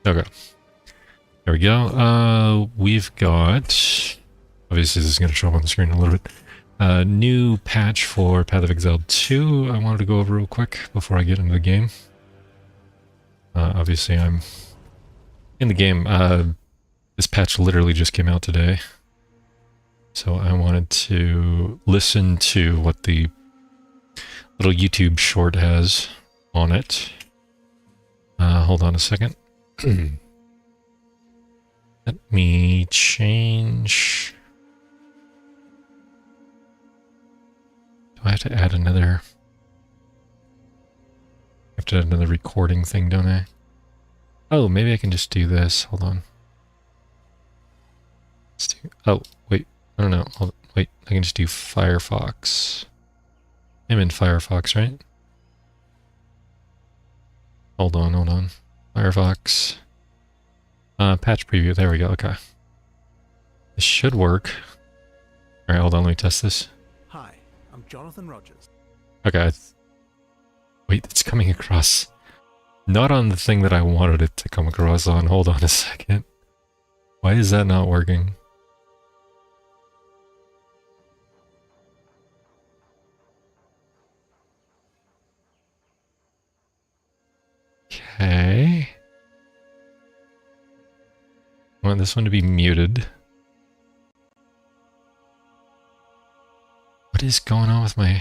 Okay. There we go. We've got... Obviously, this is going to show up on the screen in a little bit. New patch for Path of Exile 2. I wanted to go over real quick before I get into the game. Obviously, I'm in the game. This patch literally just came out today. So I wanted to listen to what the little YouTube short has on it. Hold on a second. Let me change... Do I have to add another... I have to add another recording thing, don't I? Oh, maybe I can just do this. Hold on. Let's do... Oh, wait. I don't know. Wait, I can just do Firefox. I'm in Firefox, right? Hold on. Firefox. Patch preview. There we go. Okay. This should work. Alright, hold on. Let me test this. Hi, I'm Jonathan Rogers. Okay. Wait, it's coming across. Not on the thing that I wanted it to come across on. Hold on a second. Why is that not working? Okay. I want this one to be muted. What is going on with my...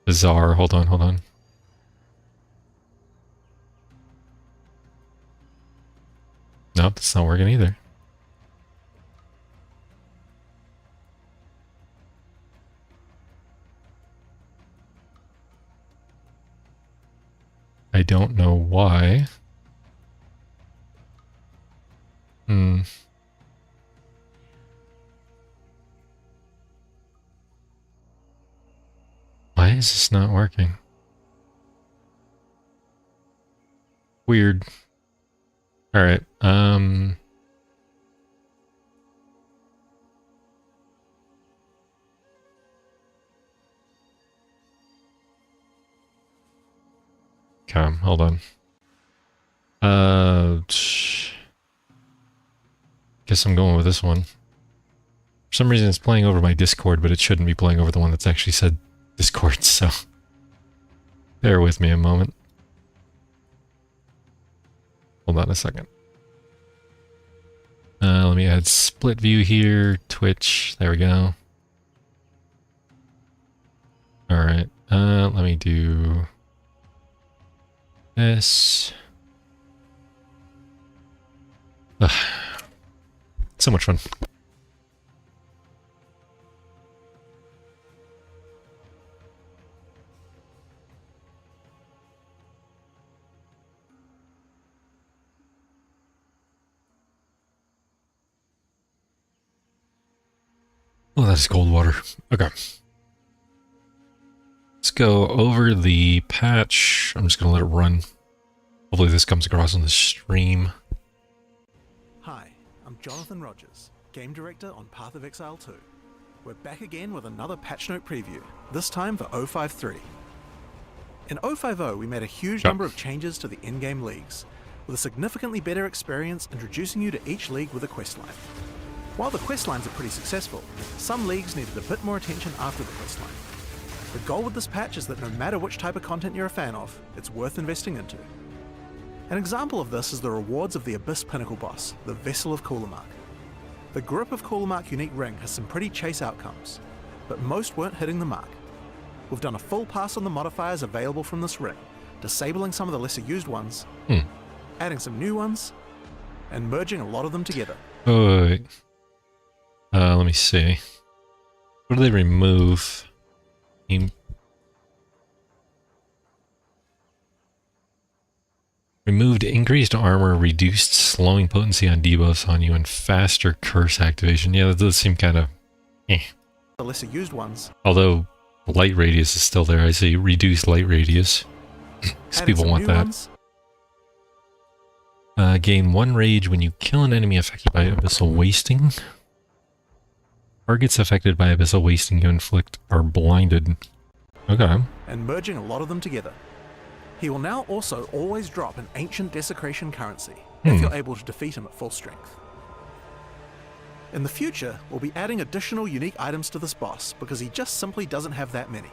Bizarre. Hold on. Nope, that's not working either. I don't know why. Why is this not working? Weird. Alright, okay, hold on. Guess I'm going with this one. For some reason it's playing over my Discord, but it shouldn't be playing over the one that's actually said Discord, so... Bear with me a moment. Hold on a second. Let me add split view here, Twitch, there we go. Alright, let me do... this. Ugh. So much fun. Oh, that's cold water. Okay. Let's go over the patch. I'm just going to let it run. Hopefully this comes across on the stream. Hi, I'm Jonathan Rogers, Game Director on Path of Exile 2. We're back again with another patch note preview, this time for 053. In 050, we made a huge number of changes to the in-game leagues, with a significantly better experience introducing you to each league with a questline. While the questlines are pretty successful, some leagues needed a bit more attention after the questline. The goal with this patch is that no matter which type of content you're a fan of, it's worth investing into. An example of this is the rewards of the Abyss Pinnacle boss, the Vessel of Coolamark. The Grip of Coolamark unique ring has some pretty chase outcomes, but most weren't hitting the mark. We've done a full pass on the modifiers available from this ring, disabling some of the lesser used ones, adding some new ones, and merging a lot of them together. Oh, wait. Let me see. What do they remove? Removed increased armor, reduced slowing potency on debuffs on you, and faster curse activation. Yeah, that does seem kind of The lesser used ones. Although light radius is still there. I see reduced light radius. Because people want that. Gain 1 rage when you kill an enemy affected by abyssal wasting. Targets affected by abyssal wasting you inflict are blinded. Okay. and merging a lot of them together. He will now also always drop an ancient desecration currency if you're able to defeat him at full strength. In the future, we'll be adding additional unique items to this boss because he just simply doesn't have that many.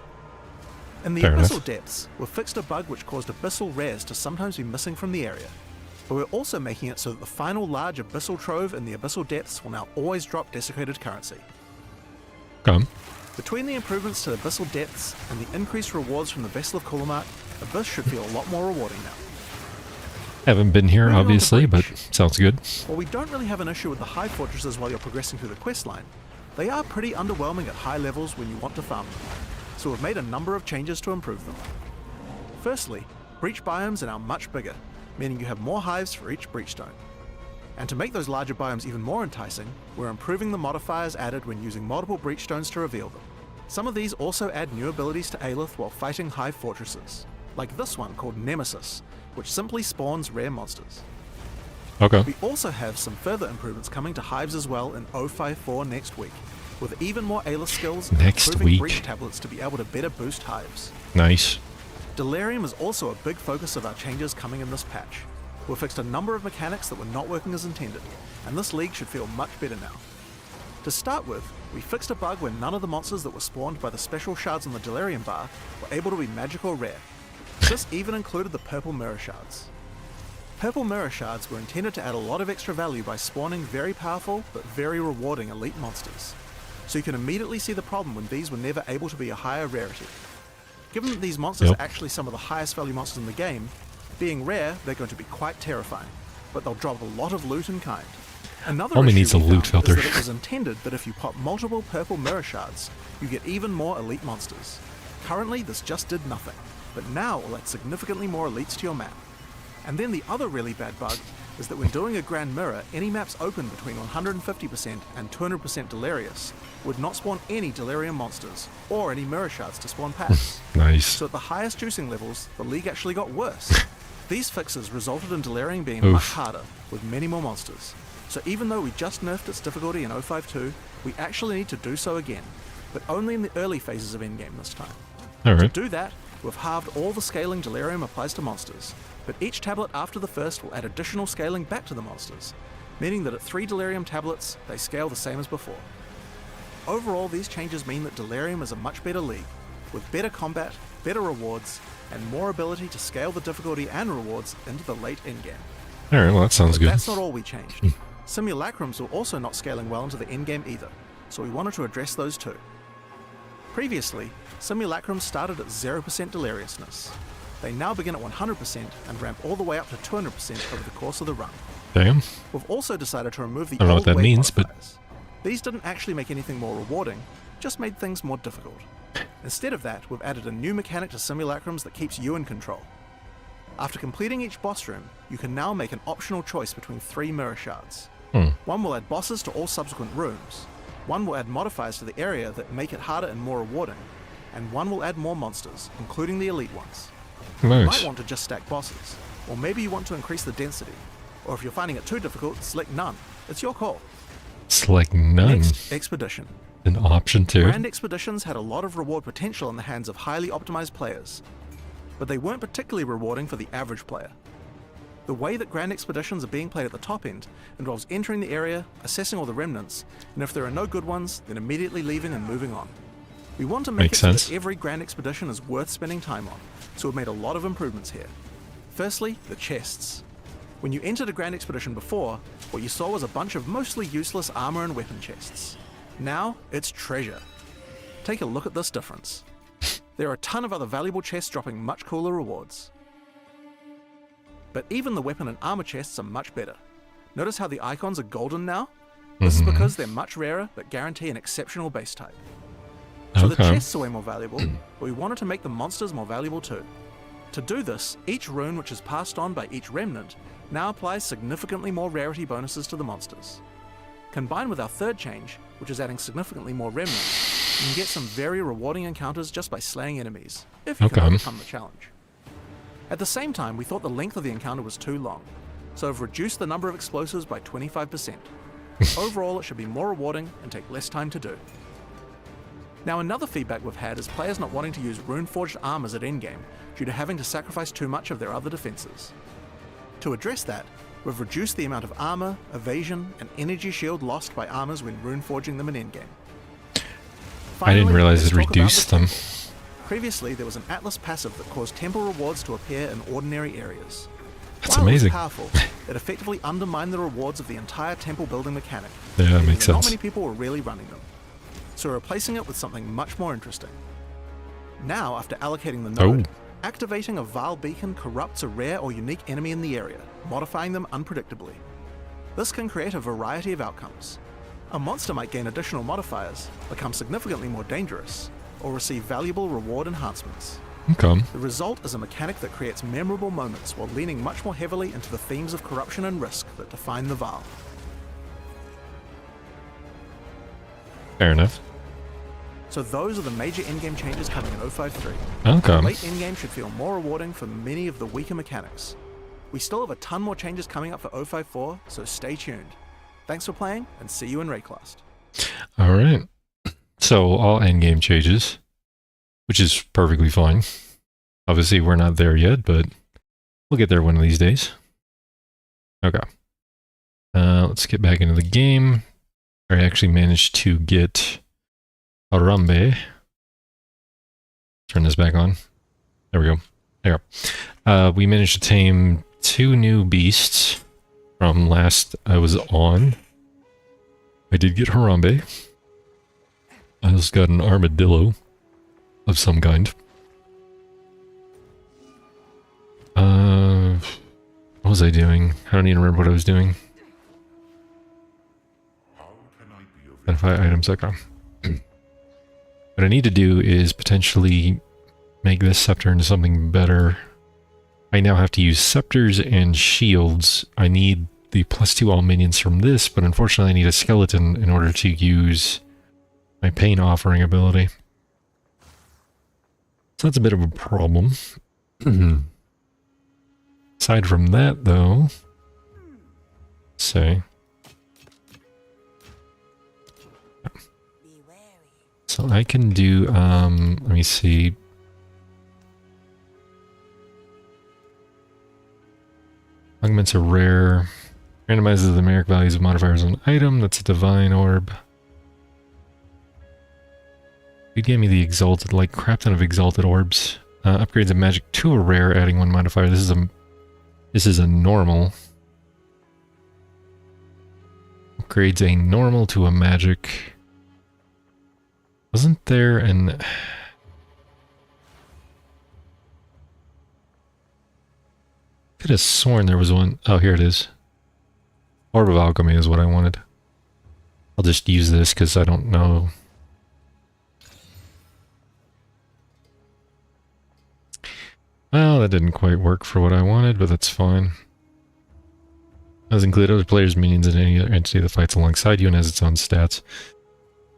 In the Fair Abyssal enough. Depths, we've fixed a bug which caused abyssal rares to sometimes be missing from the area, but we're also making it so that the final large abyssal trove in the Abyssal Depths will now always drop desecrated currency. Come. Between the improvements to the Abyssal Depths and the increased rewards from the Vessel of Kulamark, Abyss should feel a lot more rewarding now. Haven't been here, Moving on to obviously, but Breach. sounds good. While we don't really have an issue with the high fortresses while you're progressing through the questline, they are pretty underwhelming at high levels when you want to farm them, so we've made a number of changes to improve them. Firstly, breach biomes are now much bigger, meaning you have more hives for each breachstone. And to make those larger biomes even more enticing, we're improving the modifiers added when using multiple breachstones to reveal them. Some of these also add new abilities to Aelith while fighting hive fortresses, like this one called Nemesis, which simply spawns rare monsters. Okay. We also have some further improvements coming to hives as well in 054 next week, with even more Aelith skills and Next improving week? breach tablets to be able to better boost hives. Nice. Delirium is also a big focus of our changes coming in this patch. We've fixed a number of mechanics that were not working as intended, and this league should feel much better now. To start with, we fixed a bug where none of the monsters that were spawned by the special shards on the Delirium bar were able to be magic or rare. This even included the purple mirror shards. Purple mirror shards were intended to add a lot of extra value by spawning very powerful but very rewarding elite monsters. So you can immediately see the problem when these were never able to be a higher rarity. Given that these monsters Yep. are actually some of the highest value monsters in the game, being rare, they're going to be quite terrifying, but they'll drop a lot of loot in kind. Another Homie issue needs a we loot found filter. is that it was intended that if you pop multiple purple mirror shards, you get even more elite monsters. Currently, this just did nothing, but now it will add significantly more elites to your map. And then the other really bad bug is that when doing a Grand Mirror, any maps open between 150% and 200% Delirious would not spawn any Delirium monsters, or any mirror shards to spawn packs. Nice. So at the highest juicing levels, the league actually got worse. These fixes resulted in Delirium being Oof. much harder, with many more monsters. So even though we just nerfed its difficulty in 052, we actually need to do so again, but only in the early phases of endgame this time. To Alright. do that, we've halved all the scaling Delirium applies to monsters, but each tablet after the first will add additional scaling back to the monsters, meaning that at 3 Delirium tablets, they scale the same as before. Overall, these changes mean that Delirium is a much better league, with better combat, better rewards, and more ability to scale the difficulty and rewards into the late endgame. Alright, well that sounds But good. that's not all we changed. Simulacrums were also not scaling well into the endgame either, so we wanted to address those too. Previously, Simulacrums started at 0% deliriousness. They now begin at 100% and ramp all the way up to 200% over the course of the run. Damn. We've also decided to remove the I don't know old what that weight means, but- modifiers. These didn't actually make anything more rewarding, just made things more difficult. Instead of that, we've added a new mechanic to Simulacrums that keeps you in control. After completing each boss room, you can now make an optional choice between 3 mirror shards. One will add bosses to all subsequent rooms, one will add modifiers to the area that make it harder and more rewarding, and one will add more monsters, including the elite ones. You might Nice. want to just stack bosses, or maybe you want to increase the density, or if you're finding it too difficult, select none. It's your call. Select none. Next, Expedition. An option too. Grand Expeditions had a lot of reward potential in the hands of highly optimized players, but they weren't particularly rewarding for the average player. The way that Grand Expeditions are being played at the top end involves entering the area, assessing all the remnants, and if there are no good ones, then immediately leaving and moving on. We want to make Makes it so sense. that every Grand Expedition is worth spending time on, so we've made a lot of improvements here. Firstly, the chests. When you entered a Grand Expedition before, what you saw was a bunch of mostly useless armor and weapon chests. Now, it's treasure. Take a look at this difference. There are a ton of other valuable chests dropping much cooler rewards. But even the weapon and armor chests are much better. Notice how the icons are golden now? This is because they're much rarer but guarantee an exceptional base type. So the Okay. chests are way more valuable, but we wanted to make the monsters more valuable too. To do this, each rune which is passed on by each remnant now applies significantly more rarity bonuses to the monsters. Combined with our third change, which is adding significantly more remnants, you can get some very rewarding encounters just by slaying enemies, if you can Okay. overcome the challenge. At the same time, we thought the length of the encounter was too long, so I've reduced the number of explosives by 25%. Overall, it should be more rewarding and take less time to do. Now, another feedback we've had is players not wanting to use rune-forged armors at endgame due to having to sacrifice too much of their other defenses. To address that, we've reduced the amount of armor, evasion, and energy shield lost by armors when rune-forging them in endgame. I didn't realize let's it talk about reduced the them. temples. Previously, there was an Atlas passive that caused temple rewards to appear in ordinary areas. That's While amazing. it was powerful, it effectively undermined the rewards of the entire temple building mechanic. Yeah, that meaning makes that Not sense. many people were really running them. So we're replacing it with something much more interesting. Now, after allocating the node, activating a Val beacon corrupts a rare or unique enemy in the area, modifying them unpredictably. This can create a variety of outcomes. A monster might gain additional modifiers, become significantly more dangerous, or receive valuable reward enhancements. Okay. The result is a mechanic that creates memorable moments while leaning much more heavily into the themes of corruption and risk that define the Val. Fair enough. So those are the major endgame changes coming in 053. Okay. Late endgame should feel more rewarding for many of the weaker mechanics. We still have a ton more changes coming up for 054, so stay tuned. Thanks for playing, and see you in Rayclast. Alright. So, all endgame changes, which is perfectly fine. Obviously, we're not there yet, but we'll get there one of these days. Okay. Let's get back into the game. I actually managed to get Harambe. Turn this back on. There we go. There we go. We managed to tame 2 new beasts from last I was on. I did get Harambe. I just got an armadillo of some kind. What was I doing? I don't even remember what I was doing. Identify items, okay. What I need to do is potentially make this scepter into something better. I now have to use scepters and shields. I need the +2 all minions from this, but unfortunately I need a skeleton in order to use my pain offering ability. So that's a bit of a problem. Aside from that, though, say, so I can do, let me see. Augments are rare. Randomizes the numeric values of modifiers on an item. That's a divine orb. You gave me the exalted, like crap ton of exalted orbs. Upgrades a magic to a rare, adding 1 modifier. This is a normal. Upgrades a normal to a magic. Wasn't there an... Could have sworn there was one. Oh, here it is. Orb of Alchemy is what I wanted. I'll just use this because I don't know. Well, that didn't quite work for what I wanted, but that's fine. Does include other players' minions and any other entity that fights alongside you and has its own stats.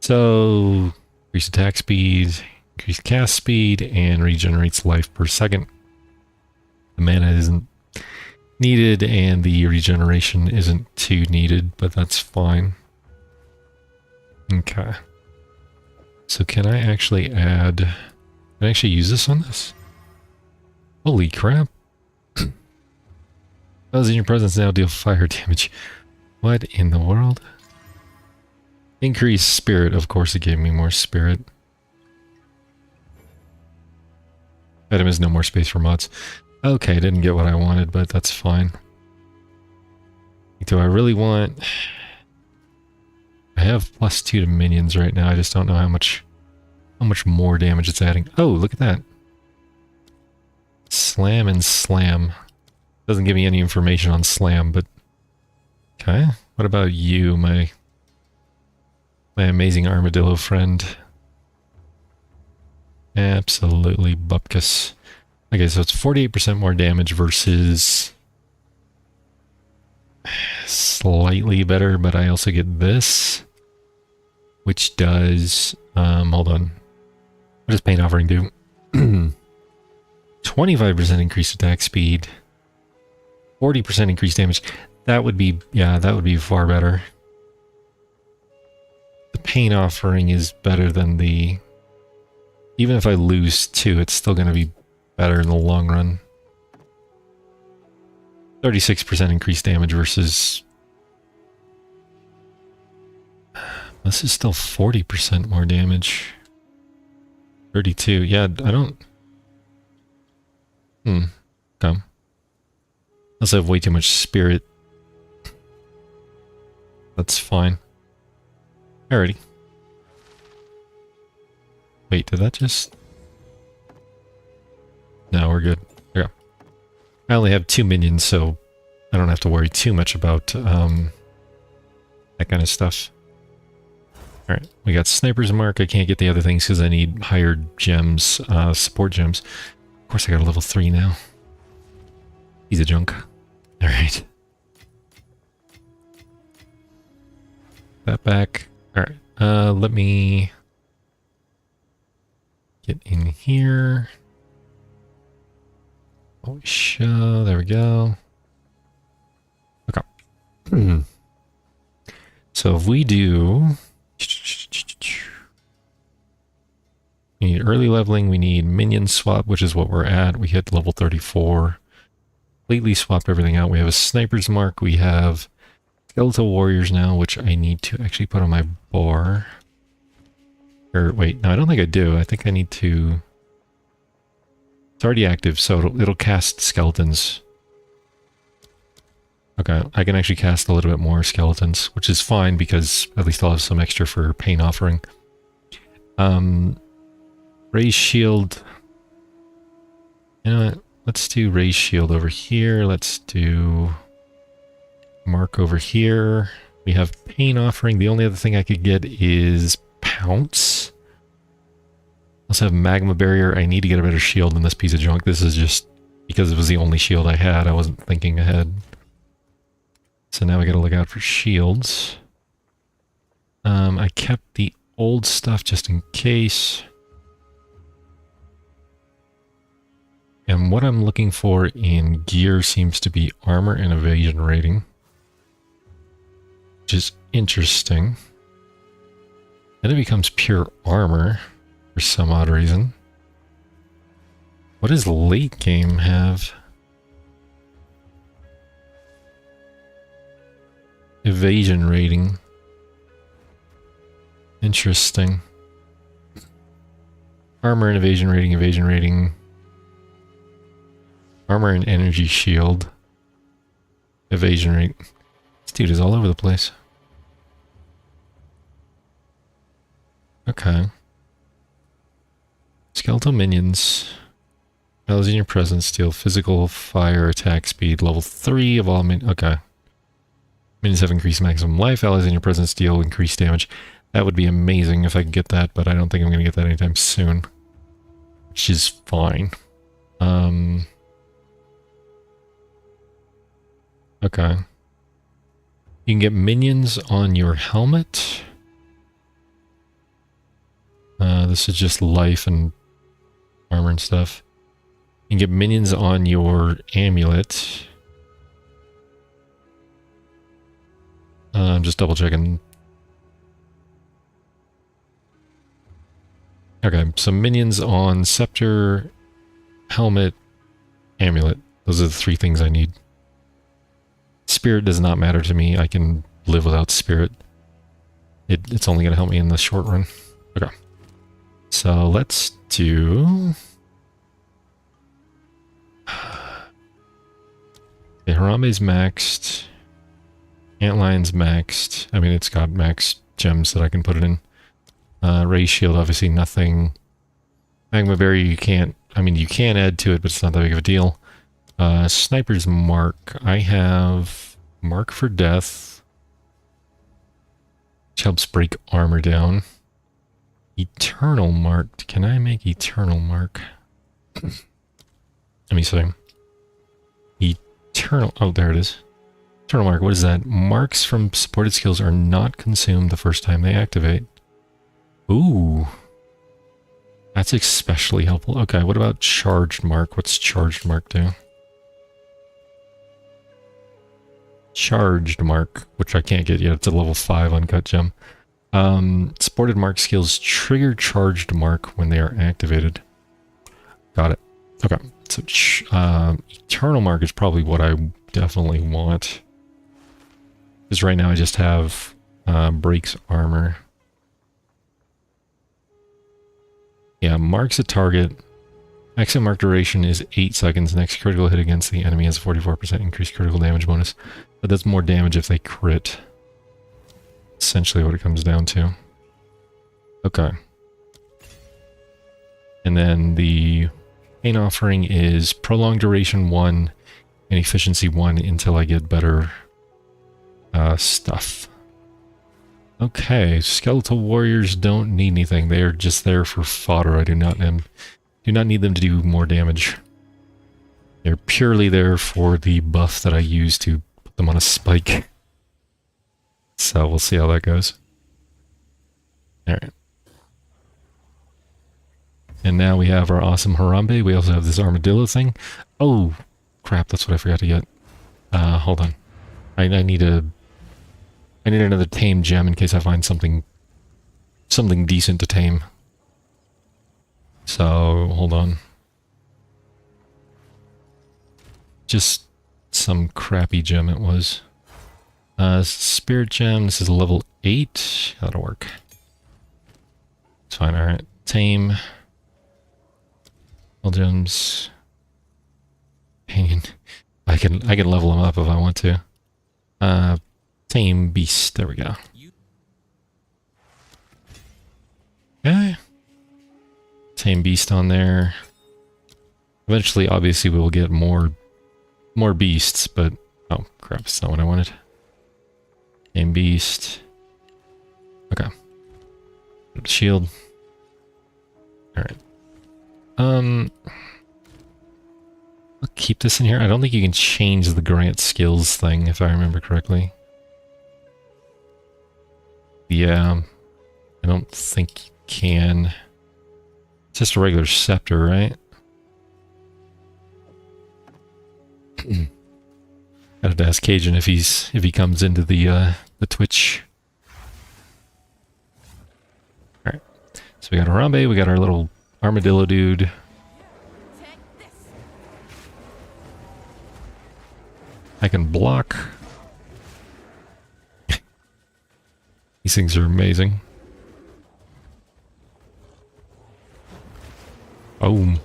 So, increase attack speed, increase cast speed, and regenerates life per second. The mana isn't needed, and the regeneration isn't too needed, but that's fine. Okay. So can I actually add... Can I actually use this on this? Holy crap. Those in your presence now deal fire damage. What in the world? Increase spirit. Of course it gave me more spirit. Item is no more space for mods. Okay, didn't get what I wanted, but that's fine. Do I really want... I have +2 to minions right now. I just don't know how much more damage it's adding. Oh, look at that. Slam and slam. Doesn't give me any information on slam, but... Okay. What about you, my amazing armadillo friend? Absolutely bupkis. Okay, so it's 48% more damage versus... Slightly better, but I also get this. Which does... hold on. What does Pain Offering do? 25% increased attack speed. 40% increased damage. That would be... Yeah, that would be far better. Pain Offering is better than the... Even if I lose 2, it's still going to be better in the long run. 36% increased damage versus... This is still 40% more damage. 32. Yeah, I don't... Okay. Unless I have way too much spirit. That's fine. Alrighty. Wait, did that just... No, we're good. Okay. I only have 2 minions, so I don't have to worry too much about that kind of stuff. Alright, we got Sniper's Mark. I can't get the other things because I need higher gems, support gems. Of course I got a level 3 now. Piece of junk. Alright. That back. Alright, let me get in here. Holy show, there we go. Okay. So if we do... We need early leveling, we need minion swap, which is what we're at. We hit level 34. Completely swapped everything out. We have a Sniper's Mark, we have Skeletal Warriors now, which I need to actually put on my bar. Or wait, no, I don't think I do. I think I need to... It's already active, so it'll cast skeletons. Okay, I can actually cast a little bit more skeletons, which is fine because at least I'll have some extra for Pain Offering. Raise Shield. You know what? Let's do Raise Shield over here. Let's do Mark over here. We have Pain Offering. The only other thing I could get is Pounce. Also have Magma Barrier. I need to get a better shield than this piece of junk. This is just because it was the only shield I had. I wasn't thinking ahead. So now we gotta look out for shields. I kept the old stuff just in case. And what I'm looking for in gear seems to be armor and evasion rating. Which is interesting. Then it becomes pure armor for some odd reason. What does late game have? Evasion rating. Interesting. Armor and evasion rating, evasion rating. Armor and energy shield. Evasion rate. This dude is all over the place. Okay. Skeletal minions. Allies in your presence deal physical fire attack speed. Level 3 of all okay. Minions have increased maximum life. Allies in your presence deal increased damage. That would be amazing if I could get that, but I don't think I'm going to get that anytime soon. Which is fine. Okay. You can get minions on your helmet. This is just life and armor and stuff. You can get minions on your amulet. I'm just double checking. Okay, so minions on scepter, helmet, amulet. Those are the 3 things I need. Spirit does not matter to me. I can live without spirit. It's only going to help me in the short run. Okay. So let's do... Okay, Harambe's maxed. Antlion's maxed. I mean, it's got max gems that I can put it in. Ray Shield, obviously nothing. Magma Barrier, you can't... I mean, you can add to it, but it's not that big of a deal. Sniper's Mark. I have Mark for Death, which helps break armor down. Eternal Mark. Can I make Eternal Mark? Let me see. Eternal... Oh, there it is. Eternal Mark, what is that? Marks from supported skills are not consumed the first time they activate. Ooh. That's especially helpful. Okay, what about Charged Mark? What's Charged Mark do? Charged Mark, which I can't get yet. It's a level 5 uncut gem. Supported mark skills trigger charged mark when they are activated. Got it. Okay. So eternal mark is probably what I definitely want. Because right now I just have breaks armor. Yeah, marks a target. Exit mark duration is 8 seconds. Next critical hit against the enemy has a 44% increased critical damage bonus. But that's more damage if they crit. Essentially what it comes down to. Okay. And then the main offering is prolonged duration 1 and efficiency 1 until I get better stuff. Okay, skeletal warriors don't need anything. They are just there for fodder. I do not need them to do more damage. They're purely there for the buff that I use to put them on a spike. So we'll see how that goes. Alright. And now we have our awesome Harambe. We also have this armadillo thing. Oh, crap, that's what I forgot to get. Hold on. I need another tame gem in case I find something decent to tame. So, hold on. Just some crappy gem it was. Spirit gem, this is level 8. That'll work. It's fine, alright. Tame. All gems. Companion. I can level them up if I want to. Tame beast, there we go. Okay. Tame beast on there. Eventually, obviously, we will get more beasts, but oh crap, that's not what I wanted. Tame beast. Okay. Shield. Alright. I'll keep this in here. I don't think you can change the grant skills thing, if I remember correctly. Yeah. I don't think you can. It's just a regular scepter, right? I'd have to ask Cajun if he comes into the Twitch. Alright. So we got Harambe, we got our little armadillo dude. I can block. These things are amazing. Boom.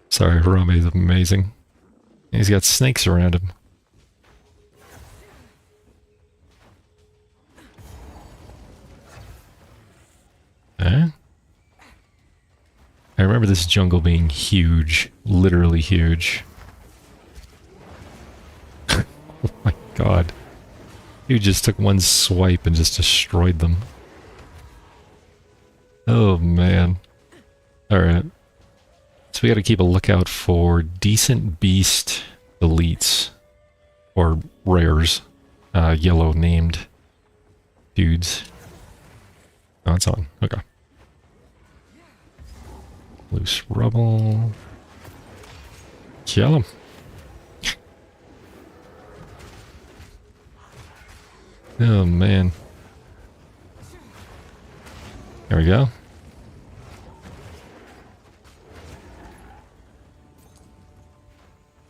Sorry, Harambe is amazing. He's got snakes around him. Huh? I remember this jungle being huge. Literally huge. Oh my god. Dude just took one swipe and just destroyed them. Oh man. Alright. So we gotta keep a lookout for decent beast elites. Or rares. Yellow named dudes. Oh, it's on. Okay. Loose rubble. Kill him. Oh man. There we go.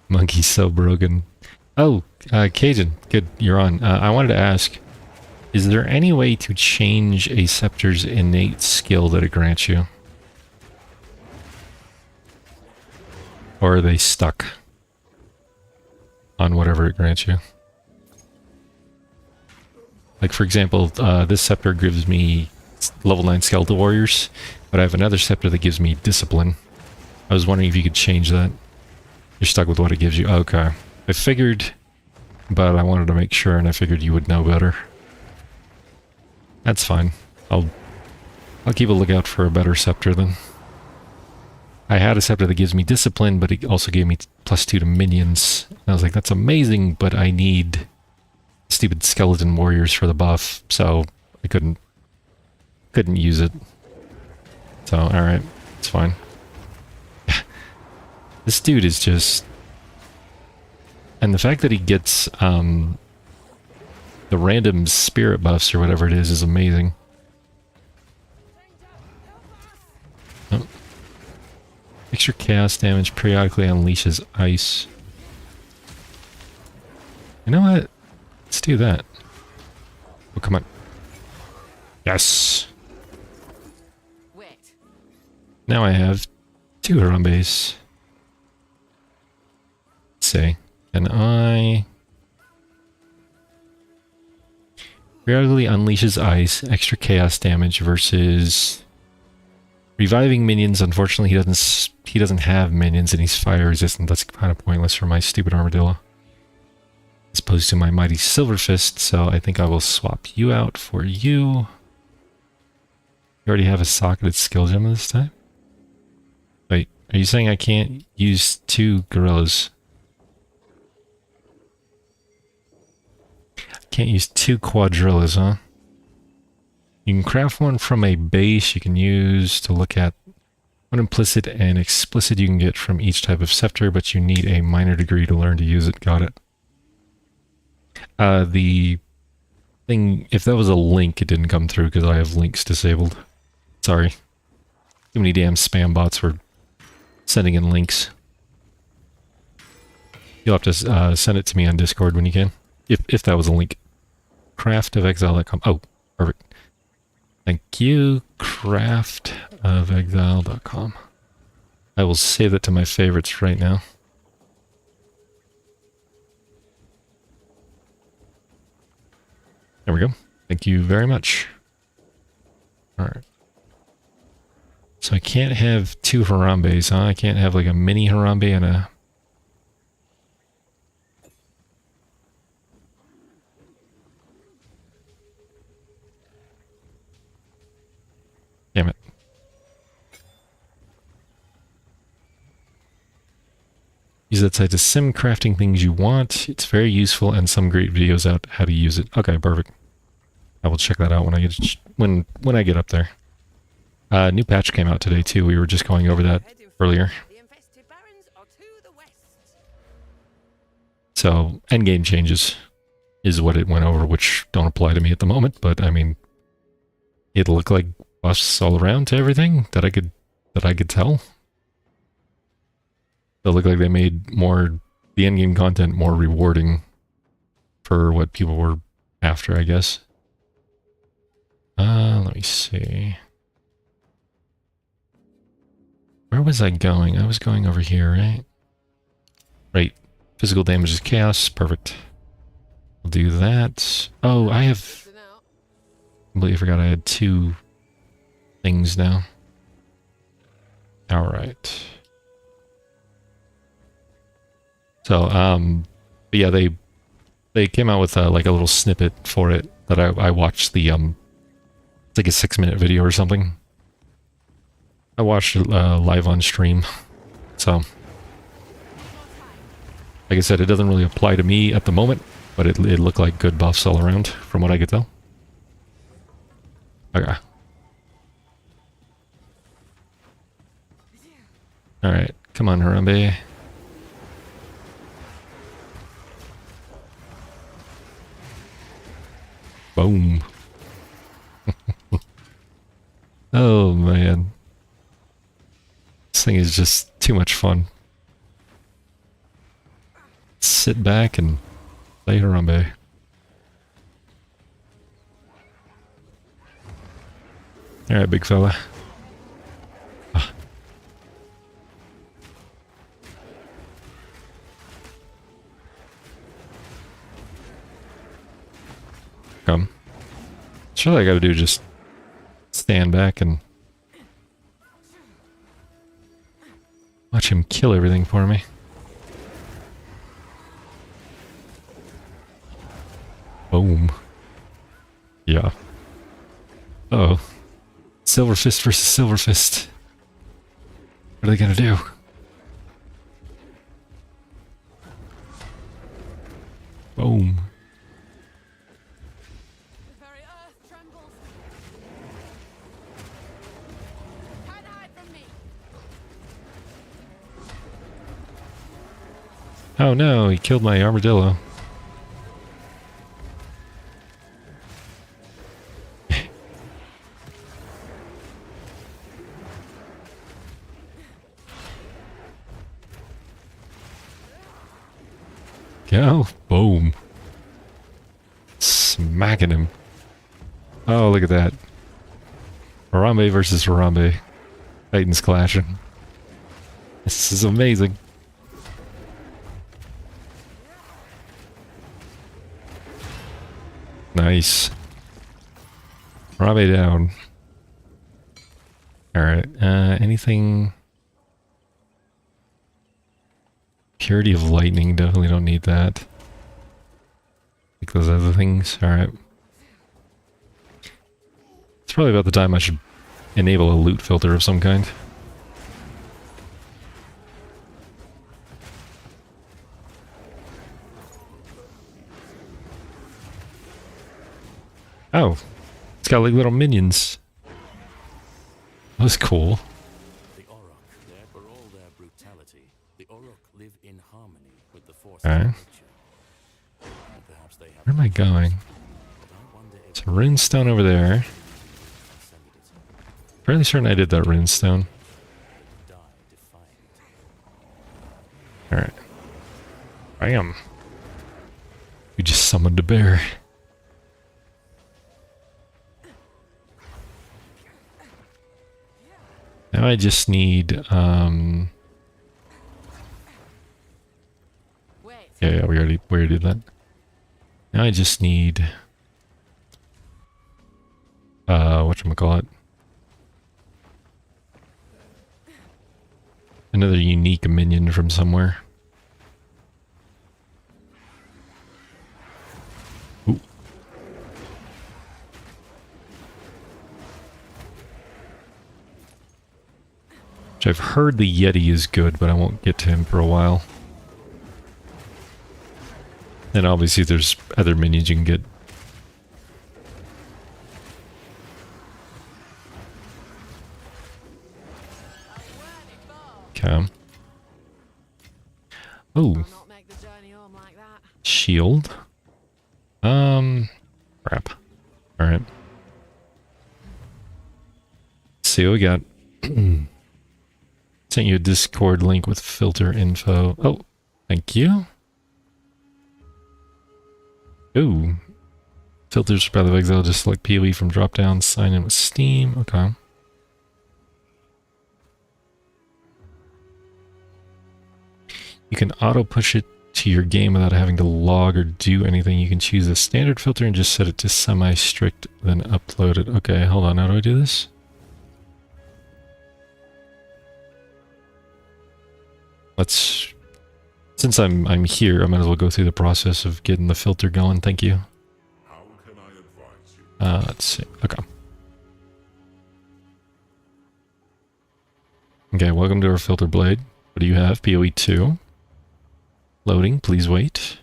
Monkey's so broken. Oh, Cajun, good, you're on. I wanted to ask, is there any way to change a scepter's innate skill that it grants you? Or are they stuck on whatever it grants you? Like, for example, this scepter gives me level 9 skeletal warriors, but I have another scepter that gives me discipline. I was wondering if you could change that. You're stuck with what it gives you. Okay. I figured, but I wanted to make sure, and I figured you would know better. That's fine. I'll keep a lookout for a better scepter then. I had a scepter that gives me discipline, but it also gave me +2 to minions. And I was like, that's amazing, but I need stupid skeleton warriors for the buff, so I couldn't use it. So, alright, it's fine. This dude is just... And the fact that he gets the the random spirit buffs or whatever it is amazing. Oh. Extra chaos damage periodically unleashes ice. You know what? Let's do that. Oh, come on. Yes! Now I have 2 Harambes. Let's see. Can I... Periodically unleashes ice, extra chaos damage versus... Reviving minions. Unfortunately, he doesn't have minions and he's fire resistant. That's kind of pointless for my stupid armadillo. As opposed to my mighty silver fist, so I think I will swap you out for you. You already have a socketed skill gem this time? Wait, are you saying I can't use 2 gorillas? Can't use 2 quadrillas, huh? You can craft one from a base you can use to look at what implicit and explicit you can get from each type of scepter, but you need a minor degree to learn to use it. Got it. The thing, if that was a link, it didn't come through because I have links disabled. Sorry. Too many damn spam bots were sending in links. You'll have to send it to me on Discord when you can. If that was a link. Craftofexile.com. Oh, perfect. Thank you, craftofexile.com. I will save that to my favorites right now. There we go. Thank you very much. Alright. So I can't have 2 Harambes, huh? I can't have like a mini Harambe and a... Damn it. Use that site to sim crafting things you want. It's very useful and some great videos out how to use it. Okay, perfect. I will check that out when I get when I get up there. New patch came out today too. We were just going over that earlier. So endgame changes is what it went over, which don't apply to me at the moment. But I mean, it looked like buffs all around to everything that I could tell. It looked like they made more the endgame content more rewarding for what people were after, I guess. Let me see. Where was I going? I was going over here, right? Right. Physical damage is chaos. Perfect. I'll do that. Oh, I have... I completely forgot I had 2 things now. Alright. So, but yeah, they came out with like a little snippet for it that I watched the, it's like a 6-minute video or something. I watched it live on stream, so like I said, it doesn't really apply to me at the moment, but it looked like good buffs all around, from what I could tell. Okay. Alright, come on, Harambe. Boom. Oh, man. This thing is just too much fun. Sit back and play Harambe. Alright, big fella. Ah. Come. That's all I gotta do, just stand back and watch him kill everything for me. Boom. Yeah. Uh-oh. Silver Fist versus Silver Fist. What are they gonna do? Boom. The very earth trembles. Can't hide from me. Oh no, he killed my armadillo. go. Boom. Smacking him. Oh, look at that. Harambe versus Harambe. Titans clashing. This is amazing. Nice. Harambe down. Alright, anything... Purity of Lightning, definitely don't need that. Like those other things, alright. It's probably about the time I should enable a loot filter of some kind. Oh, it's got like little minions. That was cool. The Orok, there for all their brutality, the Orok live in harmony with the forces Alright. of nature. And perhaps they have Where am I going? but I wonder if It's a runestone over there. send it Fairly certain I did that runestone. die defiant. Alright. Bam. We just summoned a bear. Now I just need, Wait. yeah, we already did that. Now I just need, whatchamacallit? Another unique minion from somewhere. Ooh. Which I've heard the Yeti is good, but I won't get to him for a while. And obviously there's other minions you can get. Okay. Oh, I'll not make the journey home like that. shield. Crap. Alright. Let's see what we got. Sent you a Discord link with filter info. Oh, thank you. Ooh. Filters for Path of Exile, just select PoE from drop down, sign in with Steam. Okay. You can auto push it to your game without having to log or do anything. You can choose a standard filter and just set it to semi-strict, then upload it. Okay, hold on. How do I do this? Let's... Since I'm here, I might as well go through the process of getting the filter going. Thank you. How can I advise you? Let's see. Okay. Okay, welcome to our filter blade. What do you have? PoE 2. Loading, please wait.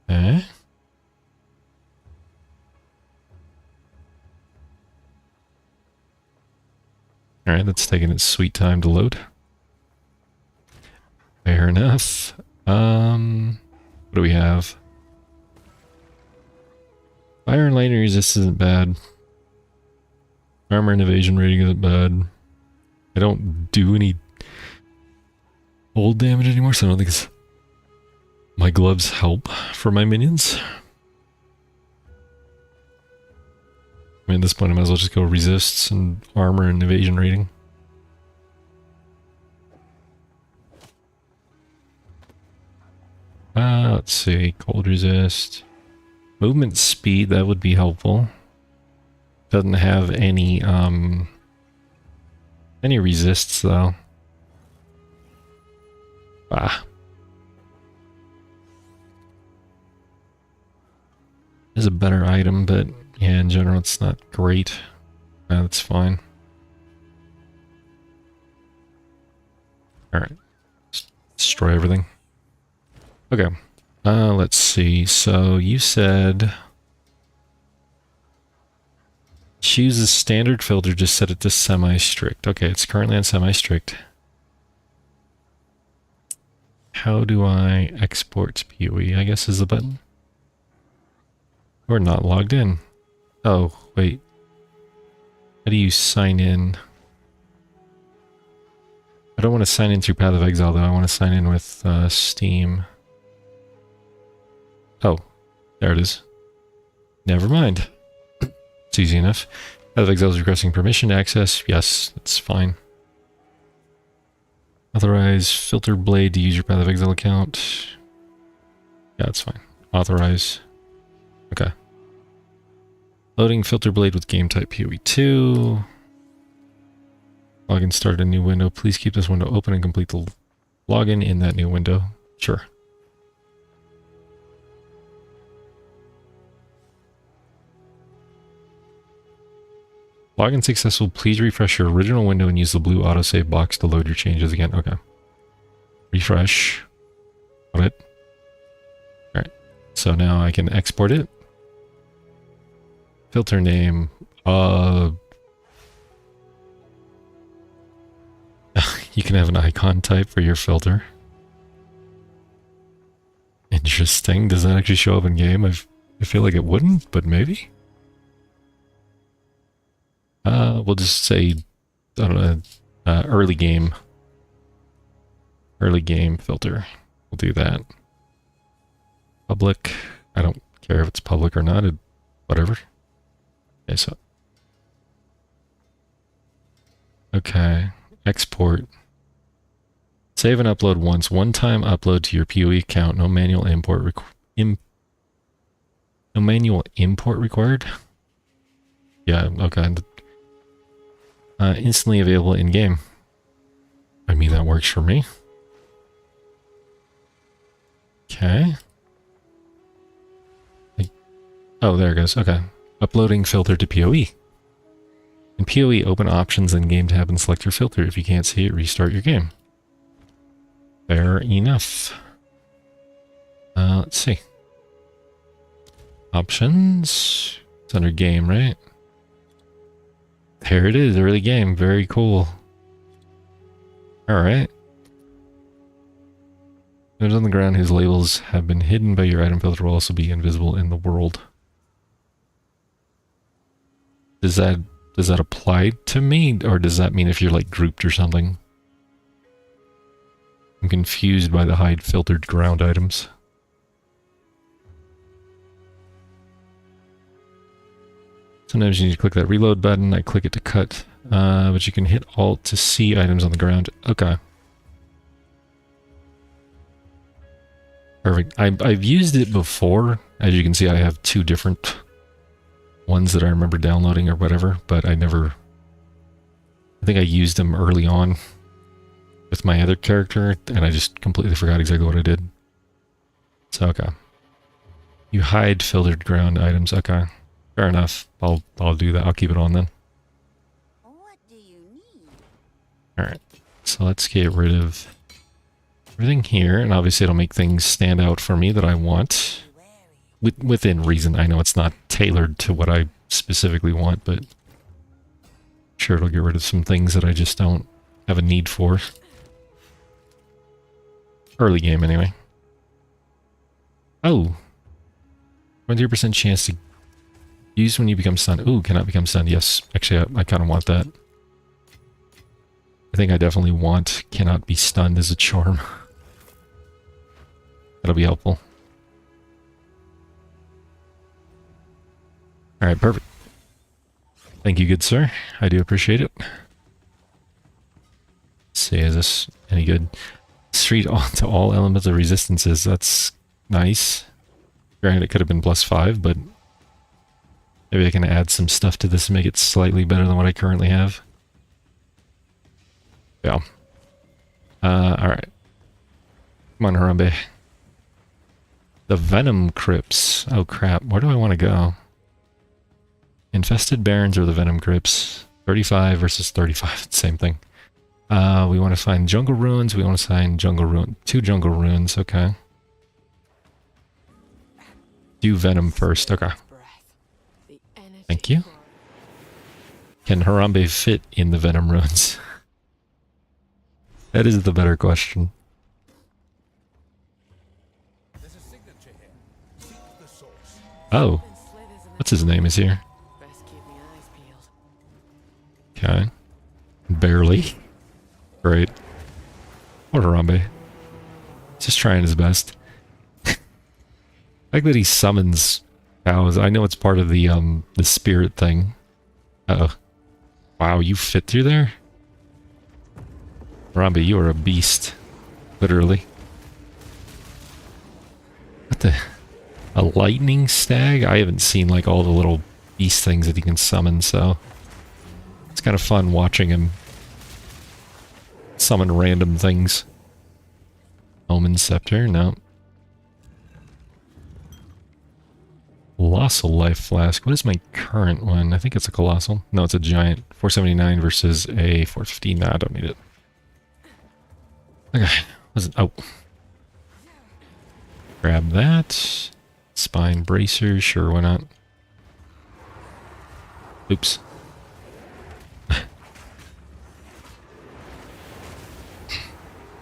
Okay. Alright, that's taking its sweet time to load. Fair enough. What do we have? Fire and lightning resist isn't bad. Armor and evasion rating isn't bad. I don't do any old damage anymore, so I don't think it's... My gloves help for my minions. I mean, at this point I might as well just go resists and armor and evasion rating. Let's see, cold resist. Movement speed, that would be helpful. Doesn't have any resists though. Ah. Is a better item, but yeah, in general it's not great. That's fine. Alright. Destroy everything. Okay. Let's see. So you said choose a standard filter, just set it to semi-strict. Okay, it's currently on semi-strict. How do I export PoE? I guess is the button. We're not logged in. Oh, wait. How do you sign in? I don't want to sign in through Path of Exile, though. I want to sign in with Steam. Oh, there it is. Never mind. It's easy enough. Path of Exile is requesting permission to access. Yes, that's fine. Authorize Filter Blade to use your Path of Exile account. Yeah, that's fine. Authorize. Okay. Loading Filter Blade with game type PoE2. Login, start a new window. Please keep this window open and complete the login in that new window. Sure. Login successful. Please refresh your original window and use the blue autosave box to load your changes again. Okay. Refresh. Got it. Alright. So now I can export it. Filter name. You can have an icon type for your filter. Interesting. Does that actually show up in game? I feel like it wouldn't, but maybe. We'll just say, I don't know, early game. Early game filter. We'll do that. Public. I don't care if it's public or not. Whatever. Okay, so. Okay. Export. Save and upload once. One-time upload to your PoE account. No manual import no manual import required. Yeah, okay. Instantly available in-game. I mean, that works for me. Okay. Oh, there it goes. Okay. Uploading filter to PoE. In PoE, open options in game tab and select your filter. If you can't see it, restart your game. Fair enough. Let's see. Options. It's under game, right? There it is, early game. Very cool. Alright. Items on the ground whose labels have been hidden by your item filter will also be invisible in the world. Does that apply to me, or does that mean if you're like grouped or something? I'm confused by the hide filtered ground items. Sometimes you need to click that reload button. I click it to cut, but you can hit Alt to see items on the ground. Okay. Perfect. I've used it before. As you can see, I have two different ones that I remember downloading or whatever, but I think I used them early on with my other character, and I just completely forgot exactly what I did. So, okay. You hide filtered ground items. Okay. Fair enough. I'll do that. I'll keep it on then. What do you need? Alright. So let's get rid of everything here, and obviously it'll make things stand out for me that I want. Within reason. I know it's not tailored to what I specifically want, but sure, it'll get rid of some things that I just don't have a need for. Early game, anyway. Oh. 23% chance to use when you become stunned. Ooh, cannot become stunned. Yes, actually, I kind of want that. I think I definitely want cannot be stunned as a charm. That'll be helpful. Alright, perfect. Thank you, good sir. I do appreciate it. Let's see, is this any good? Street onto all elements of resistances. That's nice. Granted, it could have been +5, but maybe I can add some stuff to this to make it slightly better than what I currently have. Yeah. Alright. Come on, Harambe. The Venom Crypts. Oh crap, where do I want to go? Infested Barrens or the Venom Crypts. 35 versus 35, same thing. We want to find Jungle Ruins. We want to find two Jungle Ruins, okay. Do Venom first, okay. Thank you. Can Harambe fit in the Venom Ruins? That is the better question. Oh. What's his name is here? Okay. Barely. Great. Poor Harambe. Just trying his best. The fact that he summons cows, I know it's part of the spirit thing. Uh-oh. Wow, you fit through there? Harambe, you are a beast. Literally. What the... A lightning stag? I haven't seen like all the little beast things that he can summon, so... It's kind of fun watching him summon random things. Omen Scepter? No. Colossal Life Flask. What is my current one? I think it's a Colossal. No, it's a Giant. 479 versus a 450. Nah, I don't need it. Okay. Oh. Grab that. Spine Bracer. Sure, why not? Oops.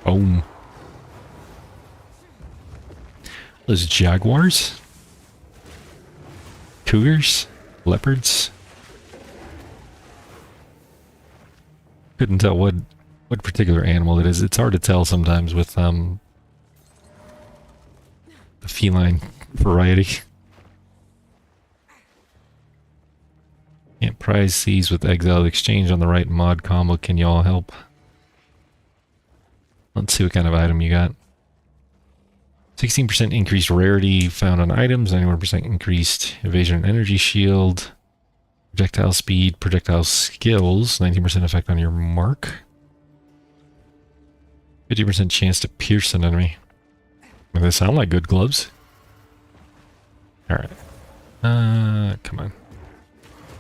Boom. Those jaguars? Cougars? Leopards? Couldn't tell what particular animal it is. It's hard to tell sometimes with the feline variety. Can't prize these with Exile Exchange on the right mod combo. Can y'all help? Let's see what kind of item you got. 16% increased rarity found on items, 91% increased evasion and energy shield, projectile speed, projectile skills, 19% effect on your mark, 50% chance to pierce an enemy. They sound like good gloves. Alright. Come on.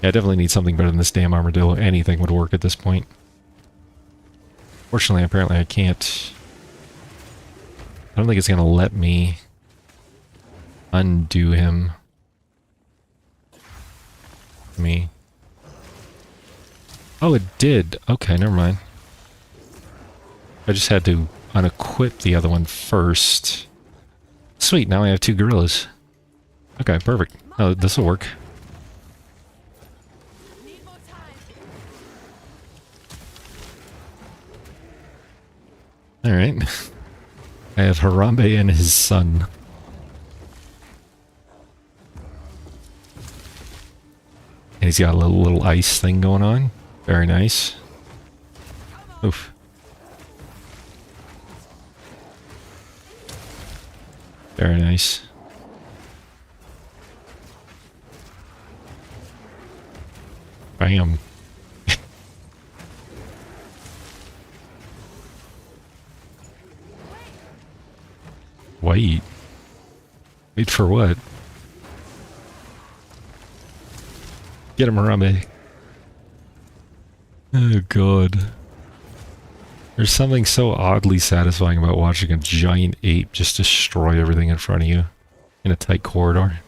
Yeah, I definitely need something better than this damn armadillo. Anything would work at this point. Fortunately, apparently I can't... I don't think it's gonna let me undo him. Oh, it did. Okay, never mind. I just had to unequip the other one first. Sweet, now I have 2 gorillas. Okay, perfect. Oh, this'll work. Alright. I have Harambe and his son. And he's got a little ice thing going on. Very nice. Oof. Very nice. Bam. Wait. Wait for what? Get him, Harambe. Oh god. There's something so oddly satisfying about watching a giant ape just destroy everything in front of you in a tight corridor.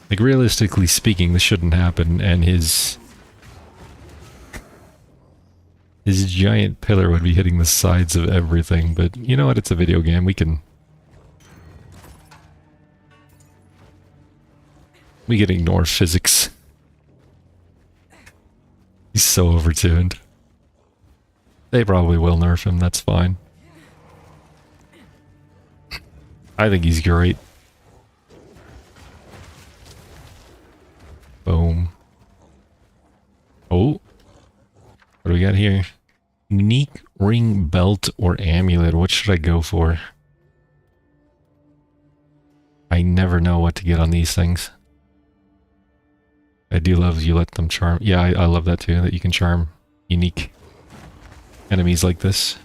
Like, realistically speaking, this shouldn't happen, and his giant pillar would be hitting the sides of everything, but you know what, it's a video game, we can ignore physics. He's so overtuned. They probably will nerf him, that's fine. I think he's great. Boom. Oh. What do we got here? Unique ring, belt, or amulet. What should I go for? I never know what to get on these things. I do love you let them charm. Yeah, I love that too, that you can charm unique enemies like this.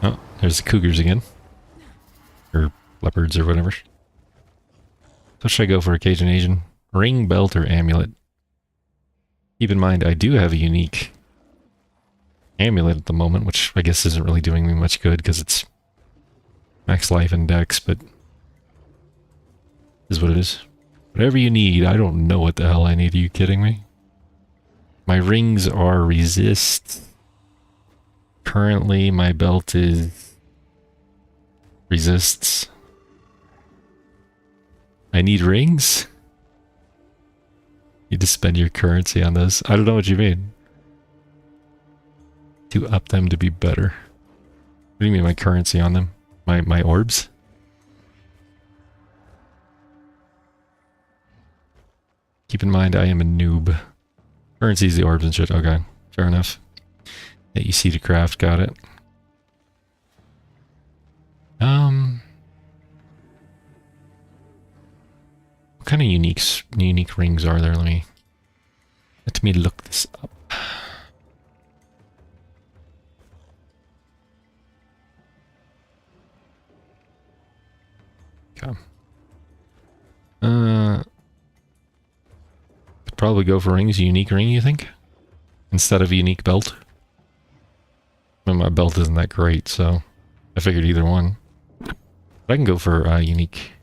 Oh, there's the cougars again. Or leopards or whatever. So should I go for occasion Asian? Ring, belt, or amulet? Keep in mind, I do have a unique amulet at the moment, which I guess isn't really doing me much good because it's max life and dex, but is what it is. Whatever you need, I don't know what the hell I need. Are you kidding me? My rings are resist. Currently, my belt is resists. I need rings? You just spend your currency on those. I don't know what you mean. To up them to be better. What do you mean my currency on them? My orbs? Keep in mind I am a noob. Currency's the orbs and shit. Okay, fair enough. AEC to craft, got it. What kind of unique rings are there? Let me look this up. Okay. Could probably go for rings. Unique ring, you think? Instead of a unique belt? I mean, my belt isn't that great, so I figured either one. But I can go for unique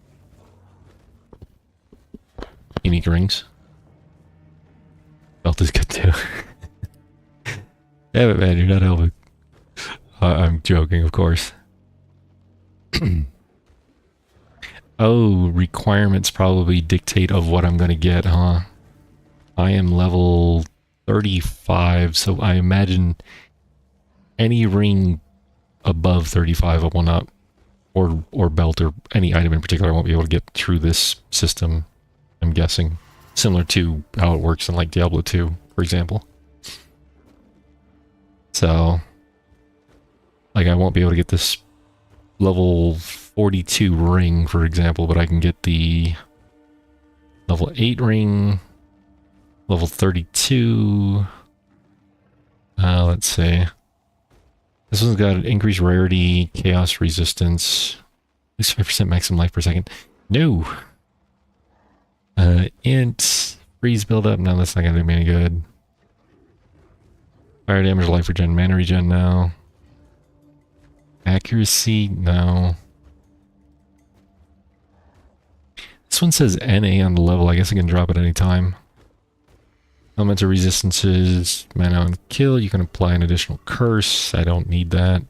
rings. Belt is good too. Yeah, but man, you're not helping. I'm joking, of course. Oh, requirements probably dictate of what I'm gonna get, huh? I am level 35, so I imagine any ring above 35 I will not, or belt, or any item in particular I won't be able to get through this system, I'm guessing. Similar to how it works in like Diablo 2, for example. So, like I won't be able to get this level 42 ring, for example, but I can get the level 8 ring, level 32. Let's see. This one's got an increased rarity, chaos resistance, at least 5% maximum life per second. No! Int, freeze buildup, no, that's not gonna do me any good. Fire damage, life regen, mana regen, no. Accuracy, no. This one says NA on the level, I guess I can drop at any time. Elemental resistances, mana on kill, you can apply an additional curse, I don't need that.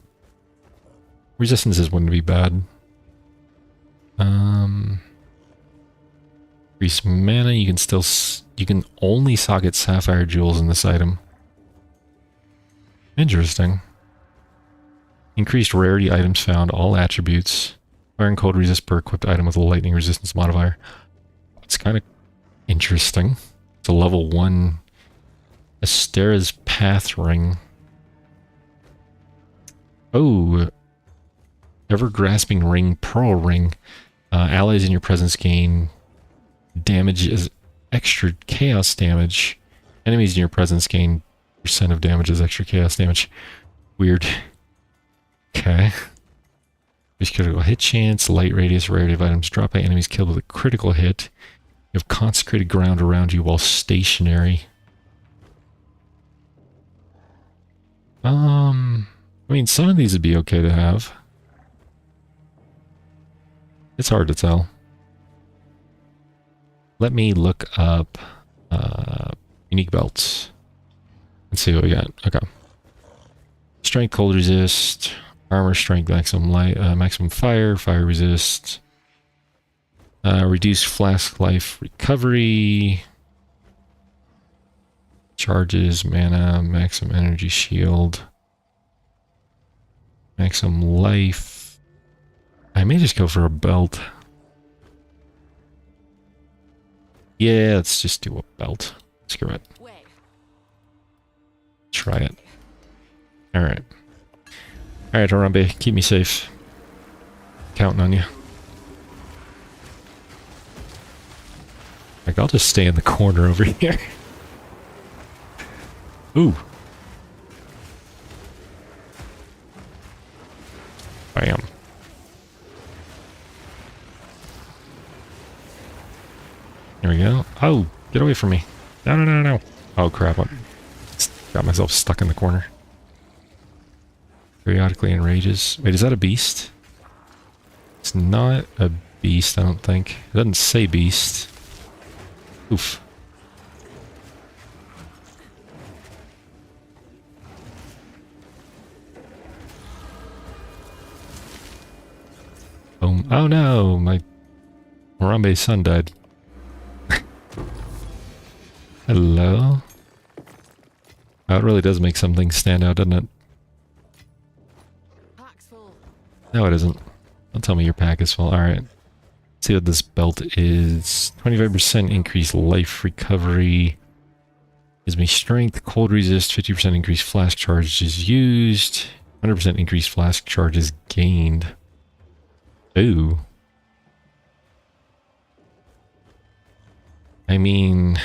Resistances wouldn't be bad. Increase mana, you can only socket sapphire jewels in this item. Interesting. Increased rarity items found, all attributes. Fire and cold resist per equipped item with a lightning resistance modifier. It's kind of interesting. It's a level 1 Astera's Path Ring. Oh, Ever-Grasping Ring, Pearl Ring. Allies in your presence gain damage as extra chaos damage. Enemies in your presence gain % of damage as extra chaos damage. Weird. Okay. Increased critical hit chance, light radius, rarity of items dropped by enemies killed with a critical hit. You have consecrated ground around you while stationary. I mean, some of these would be okay to have. It's hard to tell. Let me look up unique belts. Let's see what we got. Okay. Strength, cold resist, armor, strength, maximum light, maximum fire, fire resist, reduce flask life recovery, charges, mana, maximum energy shield, maximum life. I may just go for a belt. Yeah, let's just do a belt. Screw it. Try it. Alright. Alright, Harambe, keep me safe. Counting on you. Like, I'll just stay in the corner over here. Ooh. Bam. There we go. Oh, get away from me. No, no, no, no. Oh, crap. I got myself stuck in the corner. Periodically enrages. Wait, is that a beast? It's not a beast, I don't think. It doesn't say beast. Oof. Boom. Oh no, my Harambe's son died. Hello? Oh, it really does make something stand out, doesn't it? Pack's full. No, it isn't. Don't tell me your pack is full. Alright. See what this belt is. 25% increased life recovery. Gives me strength, cold resist, 50% increased flask charges used. 100% increased flask charges gained. Ooh. I mean...